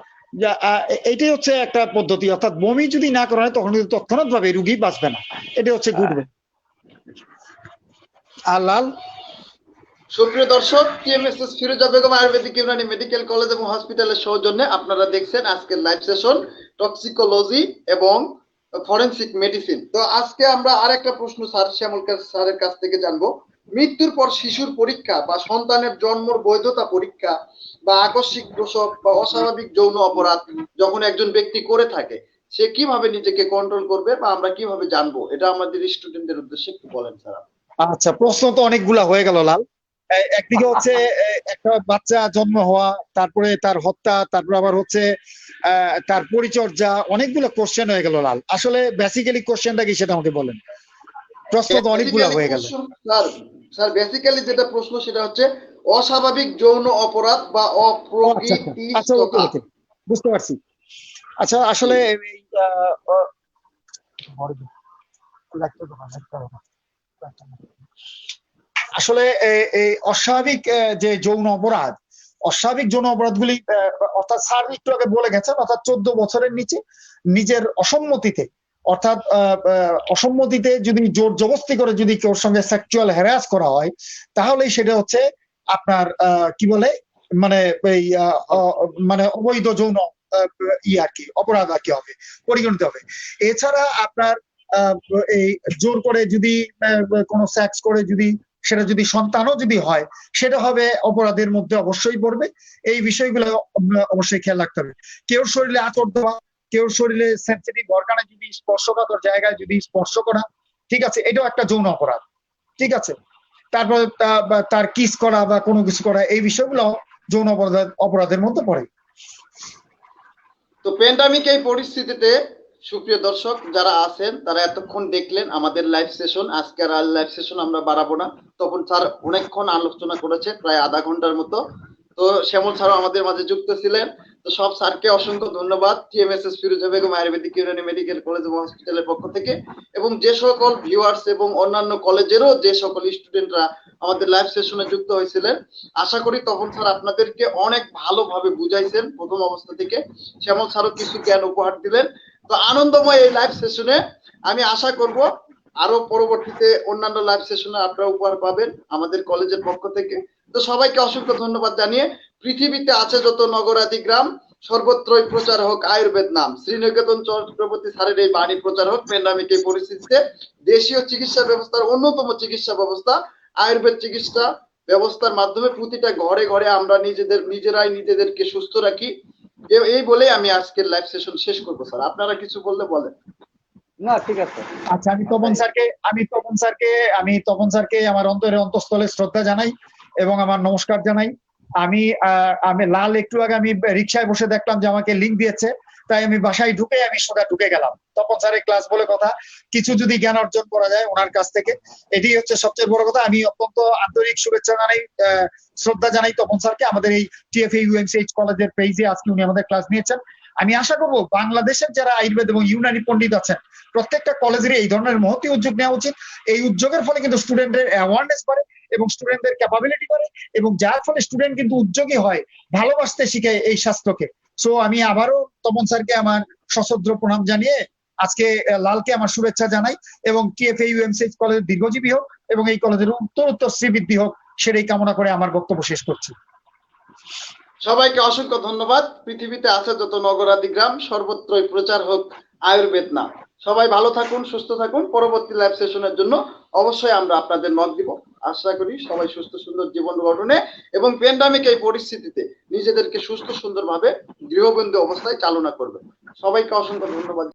এইটাই হচ্ছে একটা পদ্ধতি। অর্থাৎ বমি যদি না করা হয় তখন কিন্তু তৎক্ষণাৎ ভাবে রুগী বাঁচবে না। এটা হচ্ছে গুড ওয়ে। আর লাল, সুপ্রিয় দর্শক, TMSS Firoza Begum Ayurvedic Unani medical college এবং হসপিটালের সৌজন্যে আপনারা দেখছেন আজকের লাইভ সেশন টক্সিকোলজি এবং ফরেনসিক মেডিসিন। তো আজকে আমরা আরেকটা প্রশ্ন স্যার শ্যামল স্যারের কাছ থেকে জানবো। মৃত্যুর পর শিশুর পরীক্ষা বা সন্তানের জন্মর বৈধতা পরীক্ষা বা আকস্মিক প্রসব বা অস্বাভাবিক যৌন অপরাধ যখন একজন ব্যক্তি করে থাকে, সে কিভাবে নিজেকে কন্ট্রোল করবে বা আমরা কিভাবে জানবো, এটা আমাদের স্টুডেন্টদের উদ্দেশ্যে একটু বলেন স্যার। আচ্ছা, প্রশ্ন তো অনেকগুলা হয়ে গেল লাল। একদিকে হচ্ছে একটা বাচ্চা জন্ম হওয়া, তারপরে তার হত্যা, তারপর আবার হচ্ছে তার পরিচর্যা, অনেকগুলো কোশ্চেন হয়ে গেল লাল। আসলে বেসিক্যালি কোশ্চেনটা কি সেটা আমাকে বলেন। প্রশ্ন তো অনেকগুলা হয়ে গেল স্যার। স্যার, বেসিক্যালি যেটা প্রশ্ন সেটা হচ্ছে অস্বাভাবিক যৌন অপরাধ বা আচ্ছা আচ্ছা, ওকে অপ্রকৃতিস্থতা। ওকে, বুঝতে পারছি। আচ্ছা, আসলে আসলে এই অস্বাভাবিক যে যৌন অপরাধ, অস্বাভাবিক যৌন অপরাধগুলি অর্থাৎ স্যার একটু আগে বলে গেছেন, অর্থাৎ 14 বছরের নিচে নিজের অসম্মতিতে, অর্থাৎ অসম্মতিতে যদি জোর জবস্তি করে যদি কেউ সঙ্গে সেক্সুয়াল হ্যারাস করা হয়, তাহলেই সেটা হচ্ছে আপনার কি বলে মানে এই মানে অবৈধ যৌন আর কি অপরাধ আর কি হবে, পরিগণিত হবে। এছাড়া আপনার এই জোর করে যদি কোনো সেক্স করে যদি সেটা যদি সন্তানও যদি হয়, সেটা হবে অপরাধের মধ্যে অবশ্যই পড়বে। এই বিষয়গুলো অবশ্যই খেয়াল রাখতে হবে। কেউ শরীরে আঁচড় দেওয়া, কেউ শরীরে সেন্সিটিভ অর্গানে যদি স্পর্শকাতর জায়গায় যদি স্পর্শ করা, ঠিক আছে, এটাও একটা যৌন অপরাধ, ঠিক আছে। তারপরে তার কিস করা বা কোনো কিছু করা, এই বিষয়গুলো যৌন অপরাধের মধ্যে পড়ে। তো প্যান্ডামিক এই পরিস্থিতিতে সুপ্রিয় দর্শক যারা আছেন তারা এতক্ষণ দেখলেন আমাদের লাইভ সেশন। আজকের আর লাইভ সেশন আমরা বাড়াবো না, তখন স্যার অনেকক্ষণ আলোচনা করেছে, প্রায় আধা ঘন্টার মতো। তো শ্যামল স্যারও আমাদের মাঝে যুক্ত ছিলেন। তো সব স্যারকে অসংখ্য ধন্যবাদ TMSS Firoza Begum Ayurvedic Unani medical college এবং হসপিটালের পক্ষ থেকে, এবং যে সকল ভিউয়ার্স এবং অন্যান্য কলেজেরও যে সকল স্টুডেন্টরা আমাদের লাইভ সেশনে যুক্ত হয়েছিলেন। আশা করি তখন স্যার আপনাদেরকে অনেক ভালোভাবে বুঝাইছেন প্রথম অবস্থা থেকে। শ্যামল স্যারও কিছু জ্ঞান উপহার দিলেন। তো আনন্দময় এই লাইভ সেশনে আমি আশা করব আরো পরবর্তীতে অন্যান্য লাইভ সেশনে আপনারা উপহার পাবেন আমাদের কলেজের পক্ষ থেকে। তো সবাইকে অসংখ্য ধন্যবাদ জানিয়ে, পৃথিবীতে আছে যত নগরাদি গ্রাম, সর্বত্রই প্রচার হোক আয়ুর্বেদ নাম। শ্রীনিকেতন চক্রবর্তী স্যারের এই বাণী প্রচার হোক প্যান্ডামিক এই পরিস্থিতিতে। দেশীয় চিকিৎসা ব্যবস্থার অন্যতম চিকিৎসা ব্যবস্থা আয়ুর্বেদ চিকিৎসা ব্যবস্থার মাধ্যমে প্রতিটা ঘরে ঘরে আমরা নিজেরাই নিজেদেরকে সুস্থ রাখি। এই বলে আমি আজকের লাইভ সেশন শেষ করবো। স্যার আপনারা কিছু বললে বলেন। না, ঠিক আছে। আচ্ছা, আমি তপন স্যারকে আমার অন্তরের অন্তঃস্থলে শ্রদ্ধা জানাই এবং আমার নমস্কার জানাই। আমি লাল একটু আগে আমি রিক্সায় বসে দেখলাম যে আমাকে লিংক দিয়েছে, তাই আমি বাসায় আমি সোজা ঢুকে গেলাম। তপন স্যারের ক্লাস বলে কথা, কিছু যদি জ্ঞান অর্জন করা যায় ওনার কাছ থেকে, এটি হচ্ছে সবচেয়ে বড় কথা। আমি অত্যন্ত আন্তরিক শুভেচ্ছা জানাই, শ্রদ্ধা জানাই তপন স্যারকে। আমাদের এই টিএফএ ইউএমসিএইচ কলেজের পেজে আজকে উনি আমাদের ক্লাস নিয়েছেন। আমি আশা করবো বাংলাদেশের যারা আয়ুর্বেদ এবং ইউনানি পণ্ডিত আছেন প্রত্যেকটা কলেজেরই এই ধরনের মহতি উদ্যোগ নেওয়া উচিত। এই উদ্যোগের ফলে কিন্তু স্টুডেন্টের অ্যাওয়ারনেস বাড়ে এবং স্টুডেন্টদের ক্যাপাবিলিটি বাড়ে, এবং যার ফলে স্টুডেন্ট কিন্তু উদ্যোগী হয়, ভালোবাসতে শিখে এই শাস্ত্রকে। সো আমি আবারও তপন স্যারকে আমার সশ্রদ্ধ প্রণাম জানিয়ে আজকে লালকে আমার শুভেচ্ছা জানাই, এবং টিএফএ ইউএমসিএইচ কলেজের দীর্ঘজীবী হোক এবং এই কলেজের উত্তরোত্তর শ্রীবৃদ্ধি হোক, সেটাই কামনা করে আমার বক্তব্য শেষ করছি। সবাইকে অসংখ্য ধন্যবাদ। পৃথিবীতে আছে যত নগরাদি গ্রাম, সর্বত্রই প্রচার হোক আয়ুর্বেদ নাম। সবাই ভালো থাকুন, সুস্থ থাকুন। পরবর্তী লাইভ সেশনের জন্য অবশ্যই আমরা আপনাদের নক দিব। আশা করি সবাই সুস্থ সুন্দর জীবন গঠনে এবং প্যান্ডামিক এই পরিস্থিতিতে নিজেদেরকে সুস্থ সুন্দরভাবে গৃহবন্দী অবস্থায় চালনা করবে। সবাইকে অসংখ্য ধন্যবাদ।